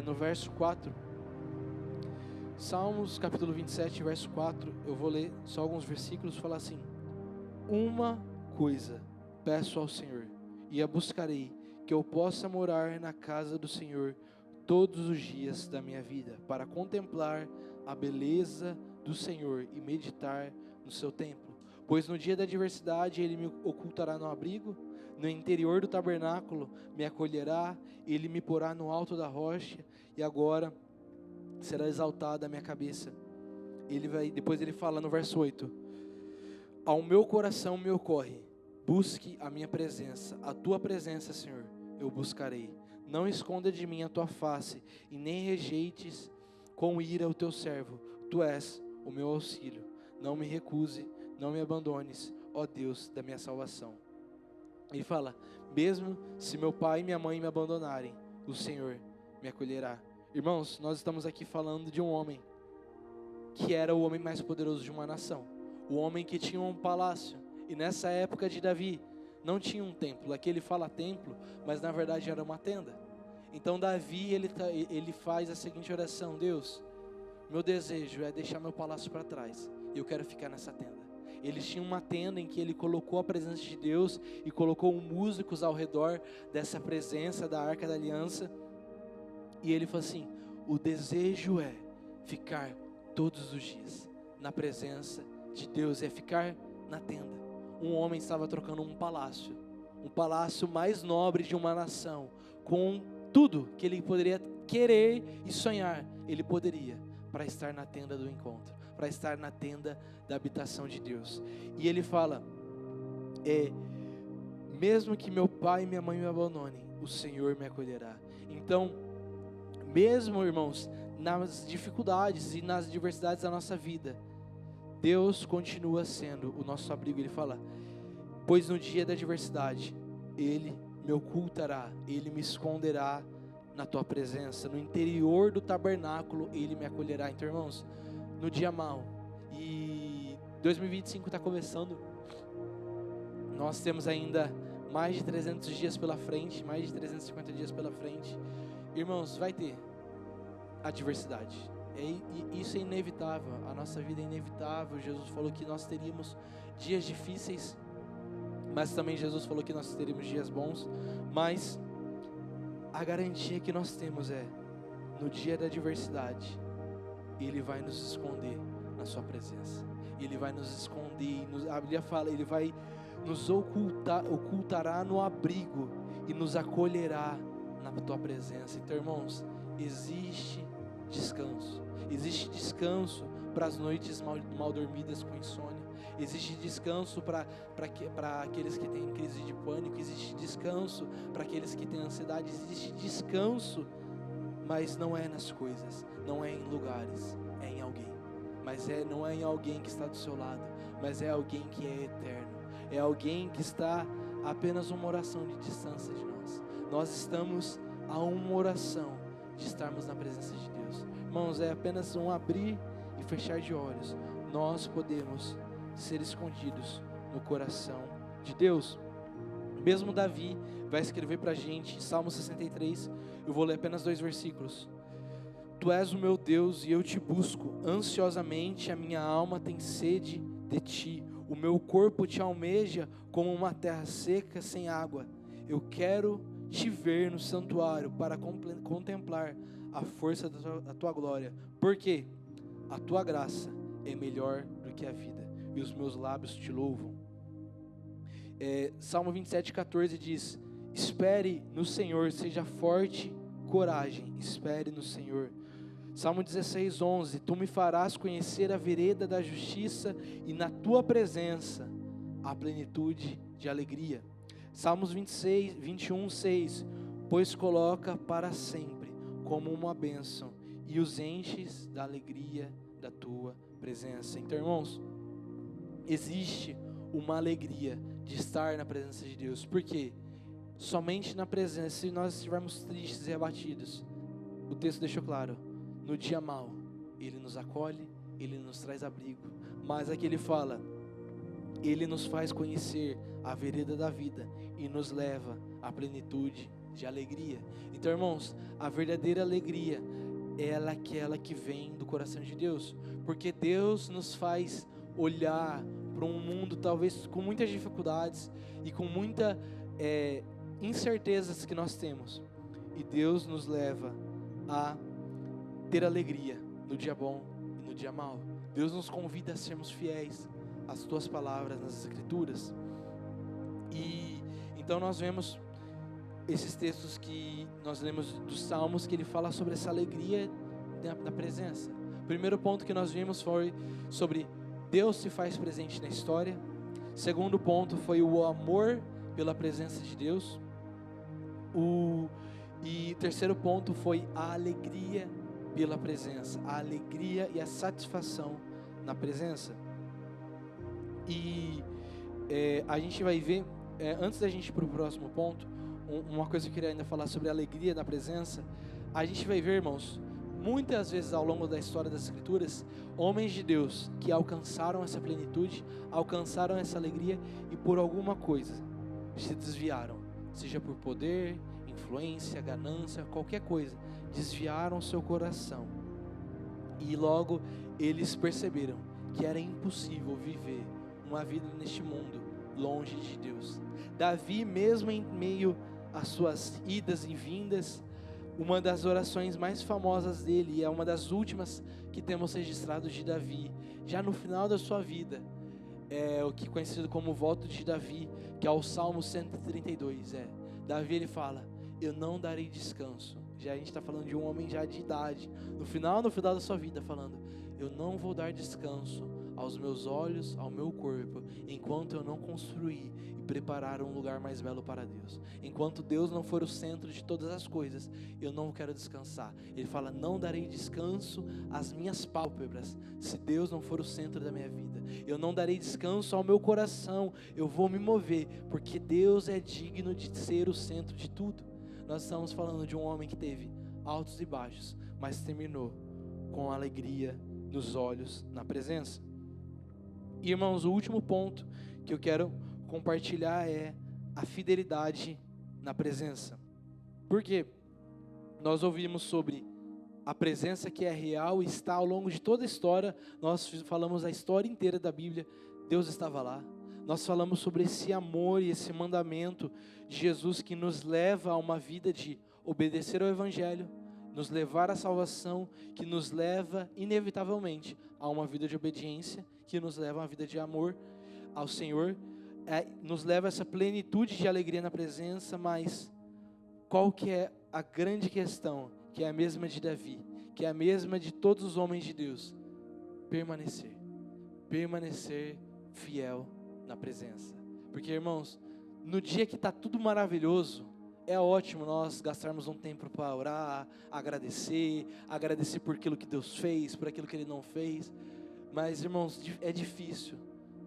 no verso 4. Salmos capítulo 27, verso 4. Eu vou ler só alguns versículos. Fala assim: uma coisa peço ao Senhor, e a buscarei, que eu possa morar na casa do Senhor todos os dias da minha vida, para contemplar a beleza do Senhor e meditar no seu templo. Pois no dia da adversidade ele me ocultará no abrigo no interior do tabernáculo me acolherá, ele me porá no alto da rocha, e agora será exaltada a minha cabeça. Depois ele fala no verso 8: ao meu coração me ocorre, busque a minha presença, a tua presença, Senhor, eu buscarei. Não esconda de mim a tua face, e nem rejeites com ira o teu servo. Tu és o meu auxílio. Não me recuse, não me abandones, ó Deus da minha salvação. Ele fala: mesmo se meu pai e minha mãe me abandonarem, o Senhor me acolherá. Irmãos, nós estamos aqui falando de um homem que era o homem mais poderoso de uma nação, o homem que tinha um palácio, e nessa época de Davi, não tinha um templo. Aqui ele fala templo, mas na verdade era uma tenda. Então Davi, ele faz a seguinte oração: Deus, meu desejo é deixar meu palácio para trás, e eu quero ficar nessa tenda. Eles tinham uma tenda em que ele colocou a presença de Deus, e colocou músicos ao redor dessa presença da Arca da Aliança, e ele falou assim: o desejo é ficar todos os dias na presença de Deus, é ficar na tenda. Um homem estava trocando um palácio mais nobre de uma nação, com tudo que ele poderia querer e sonhar, ele poderia, para estar na tenda do encontro, para estar na tenda da habitação de Deus. E ele fala: mesmo que meu pai e minha mãe me abandonem, o Senhor me acolherá. Então, mesmo, irmãos, nas dificuldades e nas adversidades da nossa vida, Deus continua sendo o nosso abrigo. Ele fala: pois no dia da adversidade, Ele me ocultará, Ele me esconderá na tua presença, no interior do tabernáculo Ele me acolherá. Então, irmãos, no dia mau, e 2025 está começando, nós temos ainda mais de 300 dias pela frente, mais de 350 dias pela frente. Irmãos, vai ter adversidade. Isso é inevitável, a nossa vida é inevitável. Jesus falou que nós teríamos dias difíceis, mas também Jesus falou que nós teríamos dias bons. Mas a garantia que nós temos é: no dia da adversidade, Ele vai nos esconder na sua presença. Ele vai nos esconder, a Bíblia fala, Ele vai nos ocultará no abrigo e nos acolherá na tua presença. Então, irmãos, existe descanso para as noites mal dormidas com insônia, existe descanso para aqueles que têm crise de pânico, existe descanso para aqueles que têm ansiedade, existe descanso, mas não é nas coisas, não é em lugares, é em alguém. Mas não é em alguém que está do seu lado, mas é alguém que é eterno, é alguém que está a apenas uma oração de distância de nós. Nós estamos a uma oração de estarmos na presença de Deus. Irmãos, é apenas um abrir e fechar de olhos, nós podemos ser escondidos no coração de Deus. Mesmo Davi vai escrever para a gente, Salmo 63, eu vou ler apenas 2 versículos. Tu és o meu Deus e eu te busco, ansiosamente a minha alma tem sede de ti, o meu corpo te almeja como uma terra seca sem água. Eu quero te ver no santuário para contemplar a força da tua glória, porque a tua graça é melhor do que a vida, e os meus lábios te louvam. Salmo 27:14 diz: espere no Senhor, seja forte, coragem, espere no Senhor. Salmo 16:11, tu me farás conhecer a vereda da justiça, e na tua presença há plenitude de alegria. Salmos 21:6, pois coloca para sempre como uma bênção, e os enches da alegria da tua presença. Então, irmãos, existe uma alegria de estar na presença de Deus, porque somente na presença, se nós estivermos tristes e abatidos, o texto deixou claro, no dia mau, Ele nos acolhe, Ele nos traz abrigo. Mas aqui Ele fala, Ele nos faz conhecer a vereda da vida e nos leva à plenitude de alegria. Então, irmãos, a verdadeira alegria é aquela que vem do coração de Deus, porque Deus nos faz olhar para um mundo talvez com muitas dificuldades e com muitas incertezas que nós temos, e Deus nos leva a ter alegria no dia bom e no dia mau. Deus nos convida a sermos fiéis às tuas palavras nas Escrituras. E Então nós vemos esses textos que nós lemos dos Salmos, que ele fala sobre essa alegria da presença. O primeiro ponto que nós vimos foi sobre Deus se faz presente na história. Segundo ponto foi o amor pela presença de Deus. E terceiro ponto foi a alegria pela presença, a alegria e a satisfação na presença. E a gente vai ver, antes da gente ir para o próximo ponto, uma coisa que eu queria ainda falar sobre a alegria da presença. A gente vai ver, irmãos, muitas vezes ao longo da história das Escrituras, homens de Deus que alcançaram essa plenitude, alcançaram essa alegria e por alguma coisa se desviaram, seja por poder, influência, ganância, qualquer coisa, desviaram seu coração e logo eles perceberam que era impossível viver uma vida neste mundo longe de Deus. Davi, mesmo em meio às suas idas e vindas, uma das orações mais famosas dele, e é uma das últimas que temos registrado de Davi, já no final da sua vida, é o que é conhecido como o voto de Davi, que é o Salmo 132. Davi, ele fala: eu não darei descanso. Já a gente está falando de um homem já de idade, no final da sua vida, falando: eu não vou dar descanso aos meus olhos, ao meu corpo, enquanto eu não construir e preparar um lugar mais belo para Deus. Enquanto Deus não for o centro de todas as coisas, eu não quero descansar. Ele fala: não darei descanso às minhas pálpebras, se Deus não for o centro da minha vida. Eu não darei descanso ao meu coração, eu vou me mover, porque Deus é digno de ser o centro de tudo. Nós estamos falando de um homem que teve altos e baixos, mas terminou com alegria nos olhos, na presença. E, irmãos, o último ponto que eu quero compartilhar é a fidelidade na presença. Por quê? Nós ouvimos sobre a presença que é real e está ao longo de toda a história. Nós falamos a história inteira da Bíblia, Deus estava lá. Nós falamos sobre esse amor e esse mandamento de Jesus que nos leva a uma vida de obedecer ao Evangelho, nos levar à salvação, que nos leva inevitavelmente a uma vida de obediência, que nos leva a uma vida de amor ao Senhor, nos leva a essa plenitude de alegria na presença. Mas qual que é a grande questão, que é a mesma de Davi, que é a mesma de todos os homens de Deus? Permanecer fiel na presença. Porque, irmãos, no dia que está tudo maravilhoso, é ótimo nós gastarmos um tempo para orar, agradecer por aquilo que Deus fez, por aquilo que Ele não fez. Mas, irmãos, é difícil.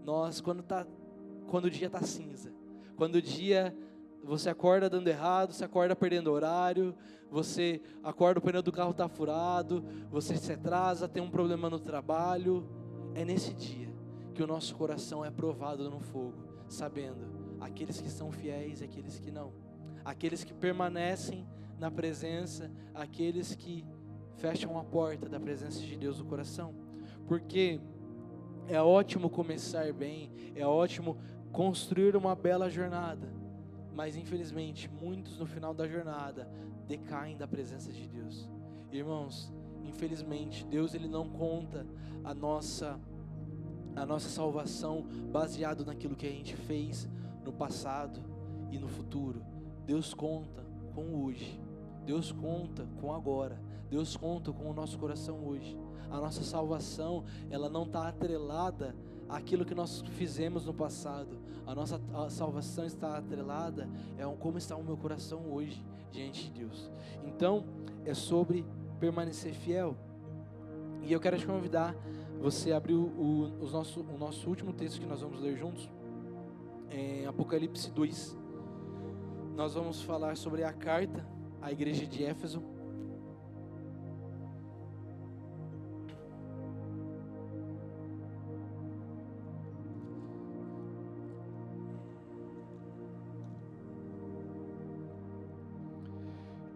Nós, quando o dia está cinza, quando o dia você acorda dando errado, você acorda perdendo horário, você acorda o pneu do carro está furado, você se atrasa, tem um problema no trabalho, é nesse dia que o nosso coração é provado no fogo, sabendo aqueles que são fiéis e aqueles que não, aqueles que permanecem na presença, aqueles que fecham a porta da presença de Deus no coração. Porque é ótimo começar bem, é ótimo construir uma bela jornada, mas infelizmente muitos no final da jornada decaem da presença de Deus. Irmãos, infelizmente Deus, Ele não conta a nossa salvação baseado naquilo que a gente fez no passado e no futuro. Deus conta com o hoje, Deus conta com agora, Deus conta com o nosso coração hoje. A nossa salvação, ela não está atrelada àquilo que nós fizemos no passado. A salvação está atrelada como está o meu coração hoje diante de Deus. Então, é sobre permanecer fiel. E eu quero te convidar você a abrir o nosso último texto que nós vamos ler juntos, em Apocalipse 2. Nós vamos falar sobre a carta à igreja de Éfeso.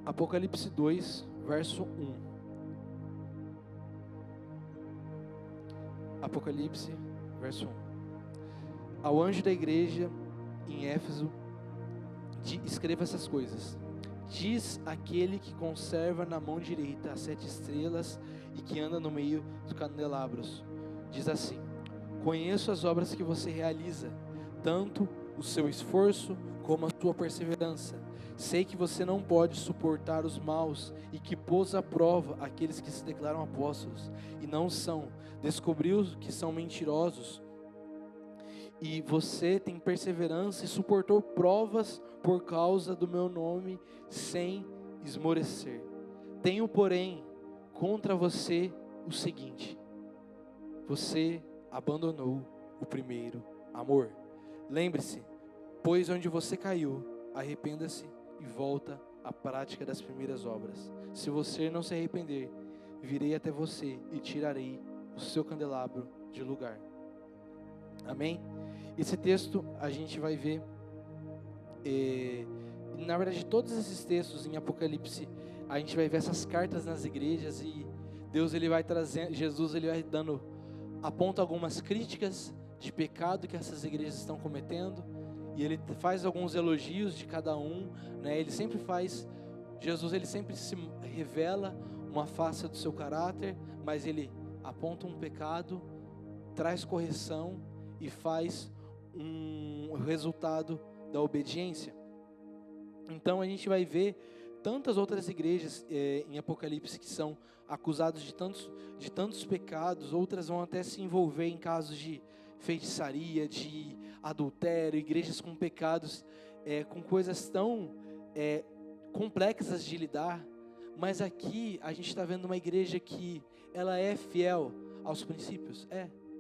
Apocalipse 2, verso 1. Apocalipse, verso 1. Ao anjo da igreja em Éfeso, escreva essas coisas. Diz aquele que conserva na mão direita as 7 estrelas e que anda no meio dos candelabros. Diz assim: conheço as obras que você realiza, tanto o seu esforço como a tua perseverança. Sei que você não pode suportar os maus e que pôs à prova aqueles que se declaram apóstolos e não são. Descobriu que são mentirosos. E você tem perseverança e suportou provas por causa do meu nome sem esmorecer. Tenho, porém, contra você o seguinte: você abandonou o primeiro amor. Lembre-se, pois onde você caiu, arrependa-se e volta à prática das primeiras obras. Se você não se arrepender, virei até você e tirarei o seu candelabro de lugar. Amém? Esse texto a gente vai ver, na verdade todos esses textos em Apocalipse, a gente vai ver essas cartas nas igrejas e Deus ele vai trazendo, Jesus ele vai dando, aponta algumas críticas de pecado que essas igrejas estão cometendo e ele faz alguns elogios de cada um, né? Ele sempre faz, Jesus ele sempre se revela uma face do seu caráter, mas ele aponta um pecado, traz correção e faz um resultado da obediência. Então a gente vai ver tantas outras igrejas em Apocalipse que são acusados de tantos pecados, outras vão até se envolver em casos de feitiçaria, de adultério, igrejas com pecados, com coisas tão complexas de lidar, mas aqui a gente está vendo uma igreja que ela é fiel aos princípios,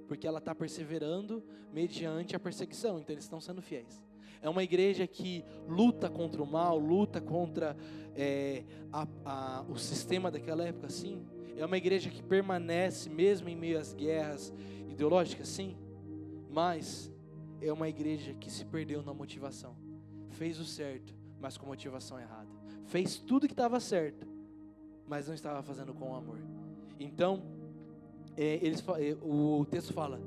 porque ela está perseverando mediante a perseguição, então eles estão sendo fiéis. É uma igreja que luta contra o mal, luta contra o sistema daquela época, sim. É uma igreja que permanece mesmo em meio às guerras ideológicas, sim. Mas é uma igreja que se perdeu na motivação. Fez o certo, mas com motivação errada. Fez tudo que estava certo, mas não estava fazendo com amor. Então, o texto fala: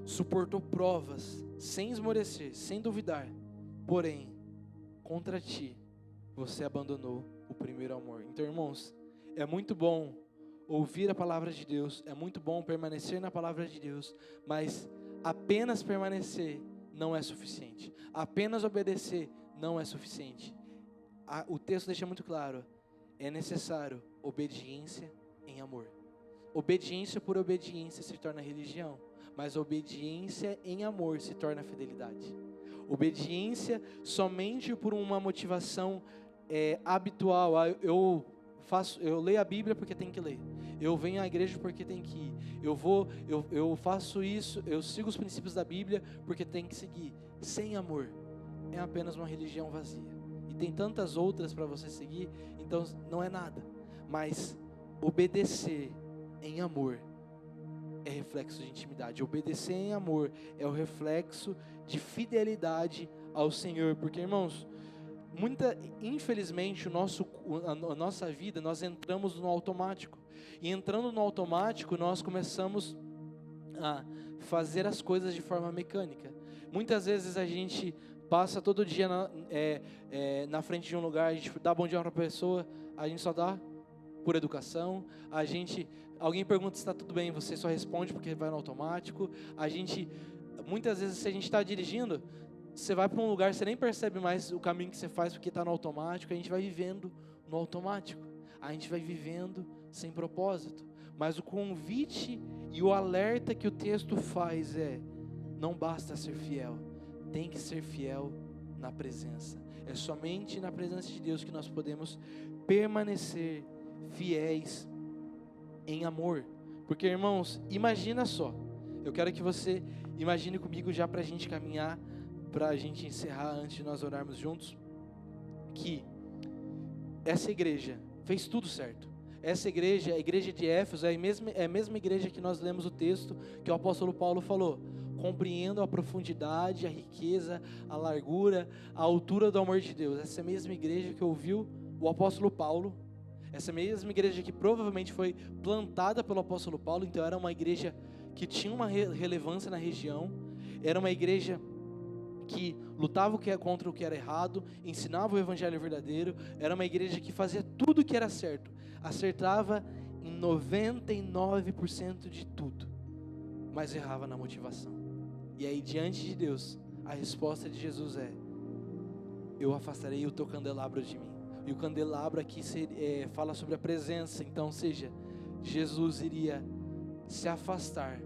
suportou provas sem esmorecer, sem duvidar. Porém, contra ti, você abandonou o primeiro amor. Então, irmãos, é muito bom ouvir a palavra de Deus, é muito bom permanecer na palavra de Deus, mas apenas permanecer não é suficiente. Apenas obedecer não é suficiente. O texto deixa muito claro, é necessário obediência em amor. Obediência por obediência se torna religião, mas obediência em amor se torna fidelidade. Obediência somente por uma motivação habitual. Eu leio a Bíblia porque tem que ler. Eu venho à igreja porque tem que ir. Eu faço isso, eu sigo os princípios da Bíblia porque tem que seguir. Sem amor, é apenas uma religião vazia. E tem tantas outras para você seguir, então não é nada. Mas obedecer em amor é reflexo de intimidade. Obedecer em amor é o reflexo de fidelidade ao Senhor. Porque, irmãos, infelizmente a nossa vida, nós entramos no automático. E entrando no automático, nós começamos a fazer as coisas de forma mecânica. Muitas vezes a gente passa todo dia na frente de um lugar, a gente dá bom dia para a pessoa, a gente só dá por educação. Alguém pergunta se está tudo bem, você só responde porque vai no automático. Muitas vezes, se a gente está dirigindo, você vai para um lugar, você nem percebe mais o caminho que você faz porque está no automático. A gente vai vivendo no automático, a gente vai vivendo sem propósito. Mas o convite e o alerta que o texto faz não basta ser fiel, tem que ser fiel na presença. É somente na presença de Deus que nós podemos permanecer fiéis em amor. Porque, irmãos, imagina só, eu quero que você imagine comigo já para a gente caminhar, para a gente encerrar antes de nós orarmos juntos, que essa igreja fez tudo certo. Essa igreja, a igreja de Éfeso, é a mesma igreja que nós lemos o texto que o apóstolo Paulo falou: compreendo a profundidade, a riqueza, a largura, a altura do amor de Deus. Essa mesma igreja que ouviu o apóstolo Paulo, essa mesma igreja que provavelmente foi plantada pelo apóstolo Paulo, então era uma igreja que tinha uma relevância na região, era uma igreja que lutava contra o que era errado, ensinava o evangelho verdadeiro, era uma igreja que fazia tudo o que era certo, acertava em 99% de tudo, mas errava na motivação. E aí, diante de Deus, a resposta de Jesus eu afastarei o teu candelabro de mim. E o candelabro aqui fala sobre a presença. Então, ou seja, Jesus iria se afastar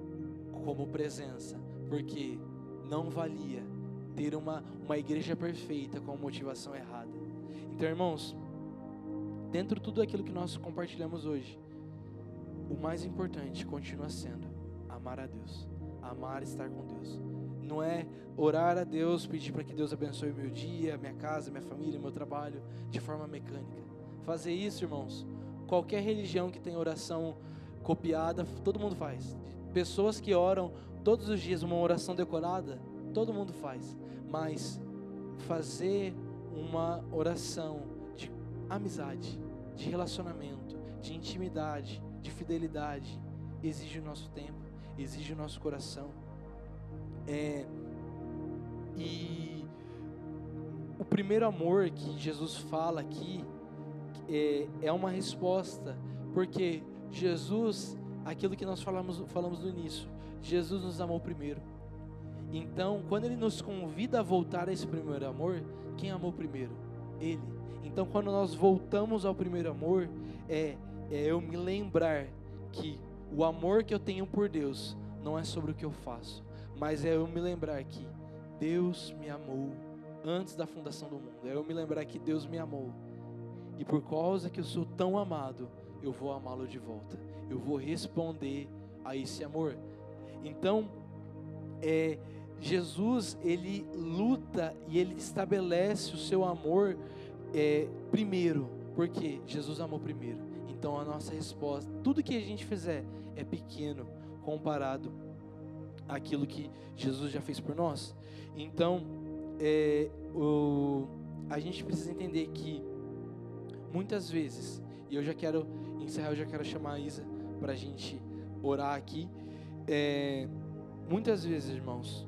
como presença, porque não valia ter uma igreja perfeita com a motivação errada. Então, irmãos, dentro de tudo aquilo que nós compartilhamos hoje, o mais importante continua sendo amar a Deus, amar estar com Deus. Não é orar a Deus, pedir para que Deus abençoe o meu dia, minha casa, minha família, meu trabalho, de forma mecânica. Fazer isso, irmãos, qualquer religião que tem oração copiada, todo mundo faz. Pessoas que oram todos os dias uma oração decorada, todo mundo faz. Mas fazer uma oração de amizade, de relacionamento, de intimidade, de fidelidade, exige o nosso tempo, exige o nosso coração. E o primeiro amor que Jesus fala aqui é uma resposta, porque Jesus, aquilo que nós falamos no início, Jesus nos amou primeiro. Então, quando Ele nos convida a voltar a esse primeiro amor, quem amou primeiro? Ele. Então, quando nós voltamos ao primeiro amor, é eu me lembrar que o amor que eu tenho por Deus não é sobre o que eu faço, mas é eu me lembrar que Deus me amou antes da fundação do mundo. É eu me lembrar que Deus me amou, e por causa que eu sou tão amado, eu vou amá-lo de volta. Eu vou responder a esse amor. Então, Jesus, Ele luta e Ele estabelece o seu amor primeiro, porque Jesus amou primeiro. Então a nossa resposta, tudo que a gente fizer é pequeno comparado àquilo que Jesus já fez por nós. Então, a gente precisa entender que muitas vezes, e eu já quero encerrar, eu já quero chamar a Isa para a gente orar aqui. Muitas vezes, irmãos,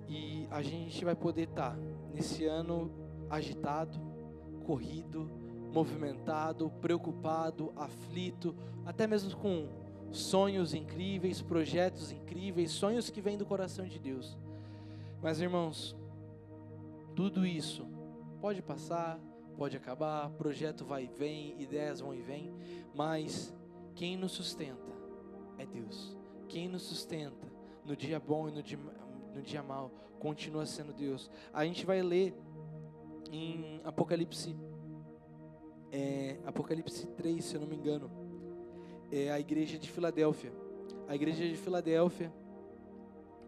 e a gente vai poder estar nesse ano agitado, corrido, movimentado, preocupado, aflito, até mesmo com sonhos incríveis, projetos incríveis, sonhos que vêm do coração de Deus. Mas, irmãos, tudo isso pode passar, pode acabar, projeto vai e vem, ideias vão e vêm, mas quem nos sustenta é Deus. Quem nos sustenta no dia bom e no dia mau continua sendo Deus. A gente vai ler em Apocalipse 3, se eu não me engano, a igreja de Filadélfia. A igreja de Filadélfia,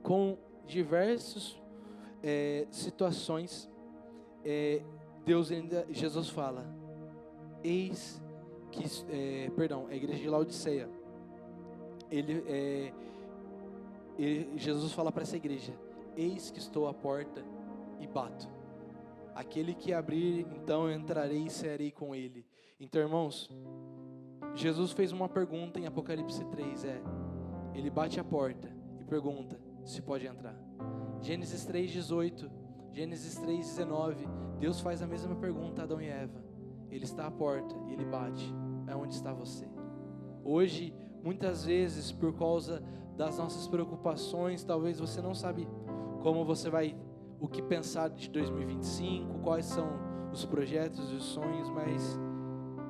com diversas situações, Jesus fala, a igreja de Laodiceia, Jesus fala para essa igreja, eis que estou à porta e bato. Aquele que abrir, então eu entrarei e cearei com ele. Então, irmãos, Jesus fez uma pergunta em Apocalipse 3, ele bate a porta e pergunta se pode entrar. Gênesis 3:18, Gênesis 3:19, Deus faz a mesma pergunta a Adão e Eva. Ele está à porta e ele bate. Onde está você? Hoje, muitas vezes, por causa das nossas preocupações, talvez você não sabe como você vai, o que pensar de 2025, quais são os projetos e os sonhos, mas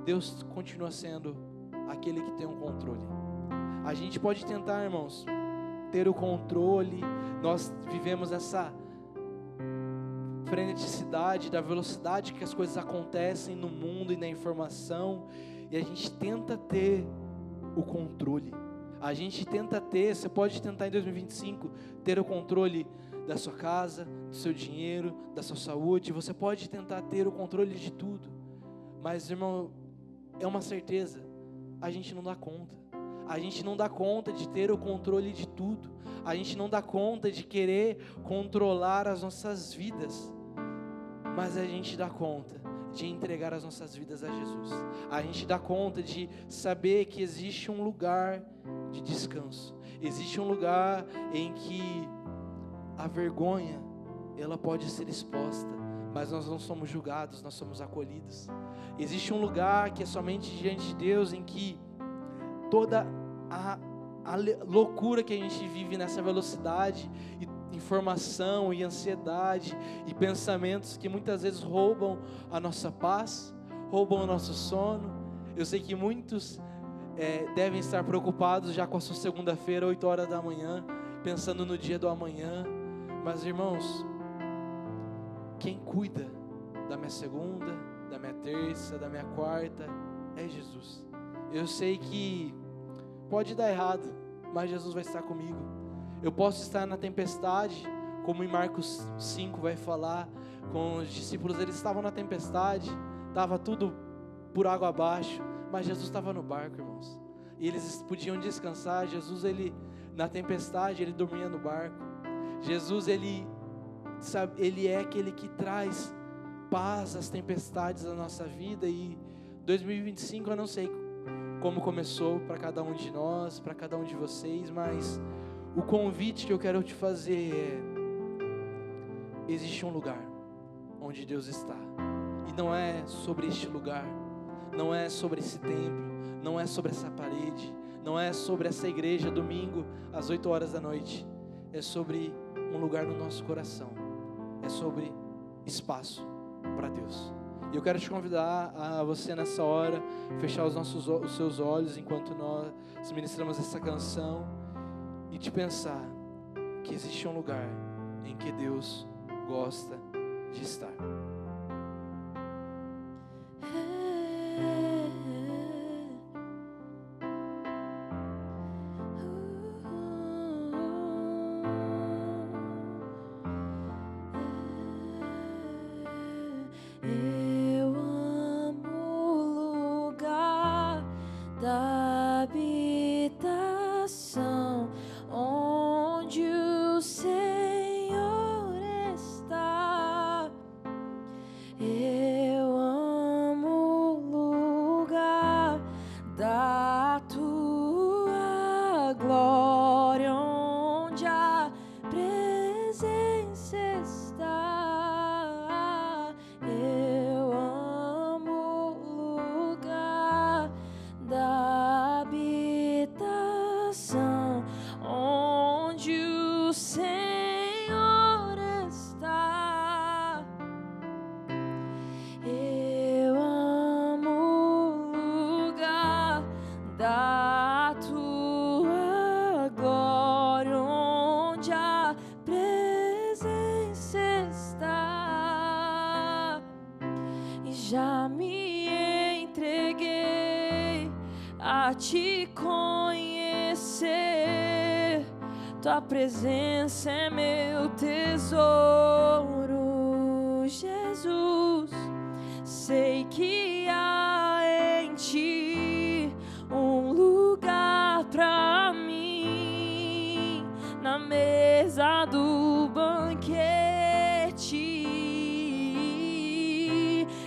Deus continua sendo aquele que tem um controle. A gente pode tentar, irmãos, ter o controle. Nós vivemos essa freneticidade da velocidade que as coisas acontecem no mundo e na informação, e a gente tenta ter o controle. A gente tenta ter, você pode tentar em 2025 ter o controle da sua casa, do seu dinheiro, da sua saúde. Você pode tentar ter o controle de tudo, mas, irmão, é uma certeza, a gente não dá conta. A gente não dá conta de ter o controle de tudo. A gente não dá conta de querer controlar as nossas vidas, mas a gente dá conta de entregar as nossas vidas a Jesus. A gente dá conta de saber que existe um lugar de descanso. Existe um lugar em que a vergonha, ela pode ser exposta, mas nós não somos julgados, nós somos acolhidos. Existe um lugar que é somente diante de Deus, em que toda a loucura que a gente vive nessa velocidade, informação e ansiedade e pensamentos que muitas vezes roubam a nossa paz, roubam o nosso sono. Eu sei que muitos devem estar preocupados já com a sua segunda-feira, 8 horas da manhã, pensando no dia do amanhã. Mas irmãos, quem cuida da minha segunda, da minha terça, da minha quarta, é Jesus. Eu sei que pode dar errado, mas Jesus vai estar comigo. Eu posso estar na tempestade, como em Marcos 5 vai falar, com os discípulos, eles estavam na tempestade, estava tudo por água abaixo, mas Jesus estava no barco, irmãos, e eles podiam descansar. Jesus, ele, na tempestade, ele dormia no barco. Jesus, ele é aquele que traz paz às tempestades da nossa vida. E 2025 eu não sei como começou para cada um de nós, para cada um de vocês, mas o convite que eu quero te fazer é: existe um lugar onde Deus está, e não é sobre este lugar, não é sobre esse templo, não é sobre essa parede, não é sobre essa igreja domingo às 8 horas da noite, é sobre um lugar no nosso coração, é sobre espaço para Deus. E eu quero te convidar a você nessa hora fechar os seus olhos enquanto nós ministramos essa canção e te pensar que existe um lugar em que Deus gosta de estar. Já me entreguei a te conhecer, tua presença é meu tesouro, Jesus. Sei que há em ti um lugar pra mim, na mesa do banquete.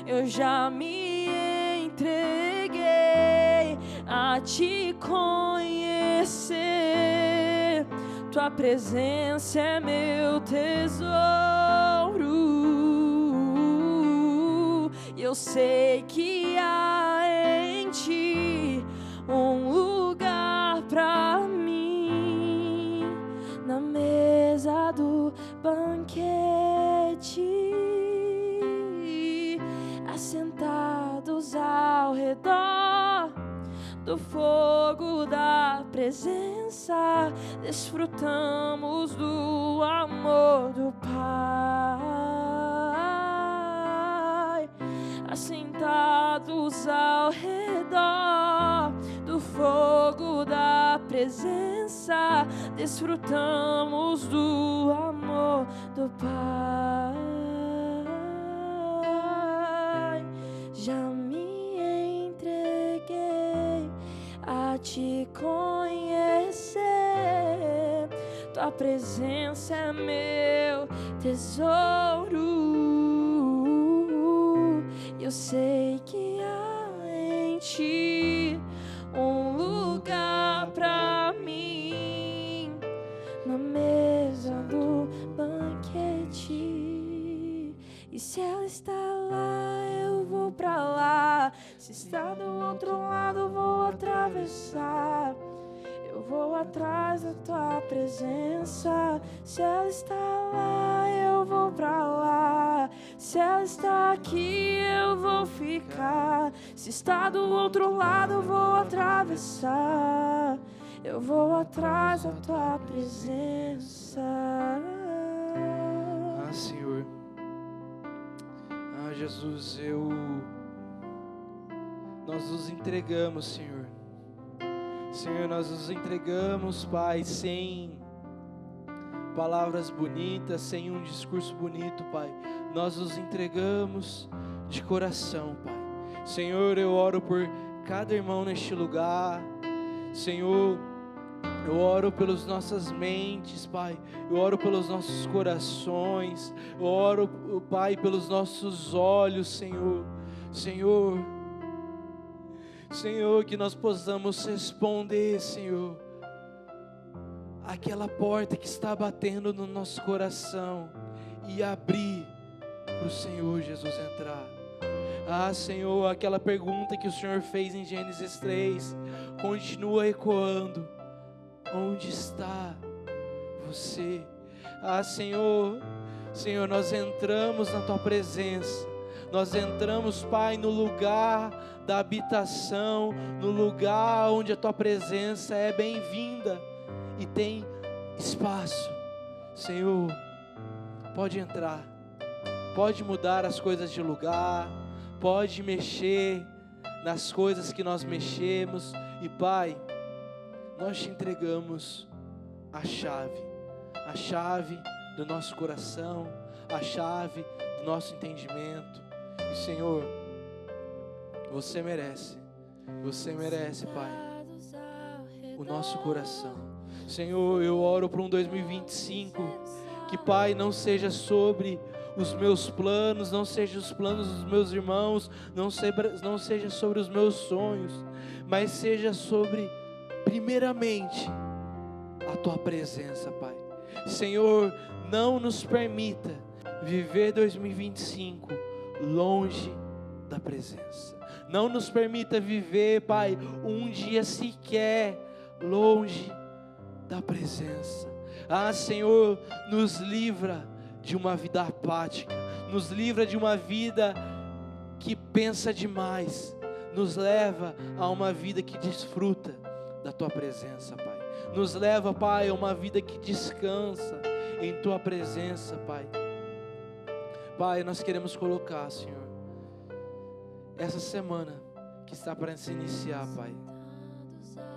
Eu já me entreguei a te conhecer, tua presença é meu tesouro. Eu sei que há em ti um lugar pra mim, na mesa do banquete. Assentados ao redor do fogo da presença, desfrutamos do amor do Pai. Assentados ao redor do fogo da presença, desfrutamos do amor do Pai. Já me entreguei a te conhecer, tua presença é meu tesouro. Eu sei que há em ti um lugar pra mim, na mesa do banquete. E se ela está lá, eu vou pra lá. Se está do outro lado, vou atravessar. Eu vou atrás da tua presença. Se ela está lá, eu vou pra lá. Se ela está aqui, eu vou ficar. Se está do outro lado, eu vou atravessar. Eu vou atrás da tua presença. Ah, Senhor. Ah, Jesus, nós nos entregamos, Senhor. Senhor, nós nos entregamos, Pai, sem palavras bonitas, sem um discurso bonito, Pai. Nós nos entregamos de coração, Pai. Senhor, eu oro por cada irmão neste lugar. Senhor, eu oro pelas nossas mentes, Pai. Eu oro pelos nossos corações. Eu oro, Pai, pelos nossos olhos, Senhor. Senhor, que nós possamos responder, Senhor, aquela porta que está batendo no nosso coração e abrir para o Senhor Jesus entrar. Ah, Senhor, aquela pergunta que o Senhor fez em Gênesis 3 continua ecoando. Onde está você? Ah, Senhor, nós entramos na Tua presença. Nós entramos, Pai, no lugar da habitação, no lugar onde a Tua presença é bem-vinda e tem espaço. Senhor, pode entrar, pode mudar as coisas de lugar, pode mexer nas coisas que nós mexemos. E, Pai, nós te entregamos a chave do nosso coração, a chave do nosso entendimento. E, Senhor, você merece, Pai, o nosso coração. Senhor, eu oro para um 2025 que, Pai, não seja sobre os meus planos, não seja os planos dos meus irmãos, não seja sobre os meus sonhos, mas seja sobre, primeiramente, a Tua presença, Pai. Senhor, não nos permita viver 2025 longe da presença. Não nos permita viver, Pai, um dia sequer longe da presença. Ah, Senhor, nos livra de uma vida apática, nos livra de uma vida que pensa demais, nos leva a uma vida que desfruta da Tua presença, Pai. Nos leva, Pai, a uma vida que descansa em Tua presença, Pai. Pai, nós queremos colocar, Senhor, essa semana que está para se iniciar, Pai.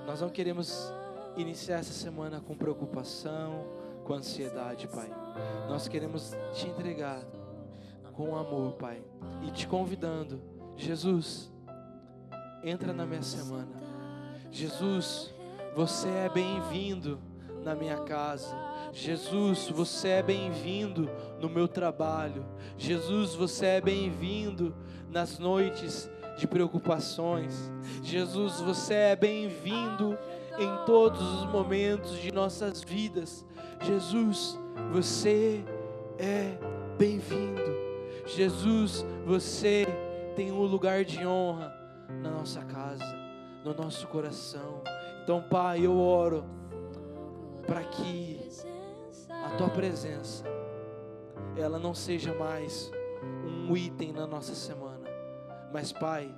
Nós não queremos iniciar essa semana com preocupação, com ansiedade, Pai. Nós queremos te entregar com amor, Pai, e te convidando, Jesus, entra na minha semana. Jesus, você é bem-vindo na minha casa. Jesus, você é bem-vindo no meu trabalho. Jesus, você é bem-vindo nas noites de preocupações. Jesus, você é bem-vindo em todos os momentos de nossas vidas. Jesus, você é bem-vindo. Jesus, você tem um lugar de honra na nossa casa, no nosso coração. Então, Pai, eu oro para que a Tua presença, ela não seja mais um item na nossa semana, mas, Pai,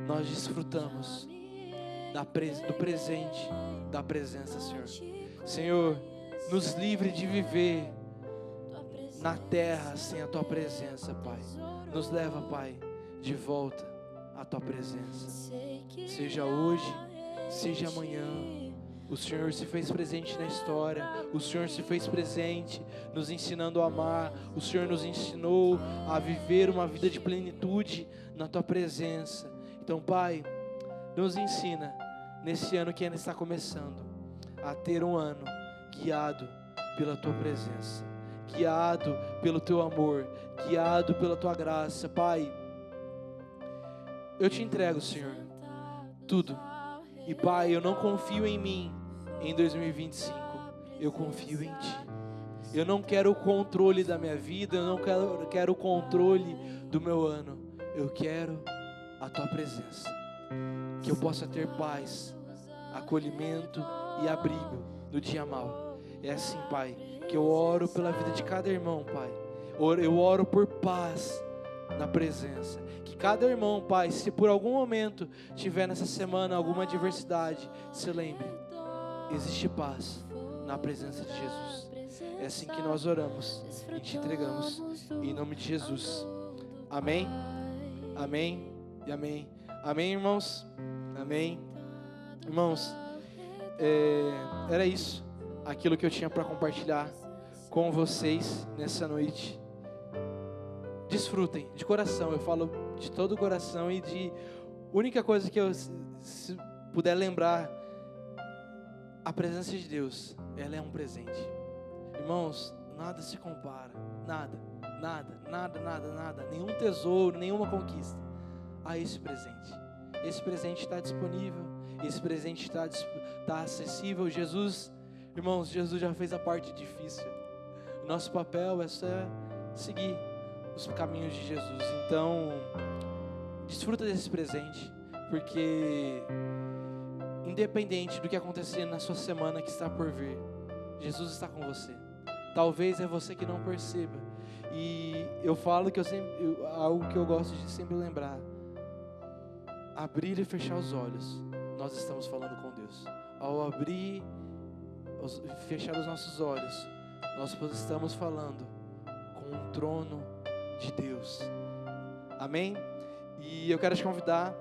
nós desfrutamos do presente da presença, Senhor. Senhor, nos livre de viver na terra sem a Tua presença, Pai. Nos leva, Pai, de volta à Tua presença. Seja hoje, seja amanhã. O Senhor se fez presente na história. O Senhor se fez presente nos ensinando a amar. O Senhor nos ensinou a viver uma vida de plenitude na Tua presença. Então, Pai, nos ensina nesse ano que ainda está começando a ter um ano guiado pela Tua presença, guiado pelo Teu amor, guiado pela Tua graça. Pai, eu te entrego, Senhor, tudo. E, Pai, eu não confio em mim em 2025, eu confio em Ti. Eu não quero o controle da minha vida, eu não quero o controle do meu ano. Eu quero a Tua presença, que eu possa ter paz, acolhimento e abrigo no dia mau. É assim, Pai, que eu oro pela vida de cada irmão, Pai. Eu oro por paz na presença. Que cada irmão, Pai, se por algum momento tiver nessa semana alguma adversidade, se lembre, existe paz na presença de Jesus. É assim que nós oramos e te entregamos, em nome de Jesus. Amém, amém e amém. Amém, irmãos? Amém. Irmãos, era isso, aquilo que eu tinha para compartilhar com vocês nessa noite. Desfrutem de coração, eu falo de todo o coração, e de única coisa que eu se puder lembrar, a presença de Deus, ela é um presente. Irmãos, nada se compara, nada, nenhum tesouro, nenhuma conquista a esse presente. Esse presente está disponível, esse presente está acessível. Jesus, irmãos, Jesus já fez a parte difícil. O nosso papel é só seguir os caminhos de Jesus. Então, desfruta desse presente, porque independente do que acontecer na sua semana que está por vir, Jesus está com você. Talvez é você que não perceba. E eu falo que algo que eu gosto de sempre lembrar: abrir e fechar os olhos, nós estamos falando com Deus. Ao abrir e fechar os nossos olhos, nós estamos falando com o trono de Deus. Amém? E eu quero te convidar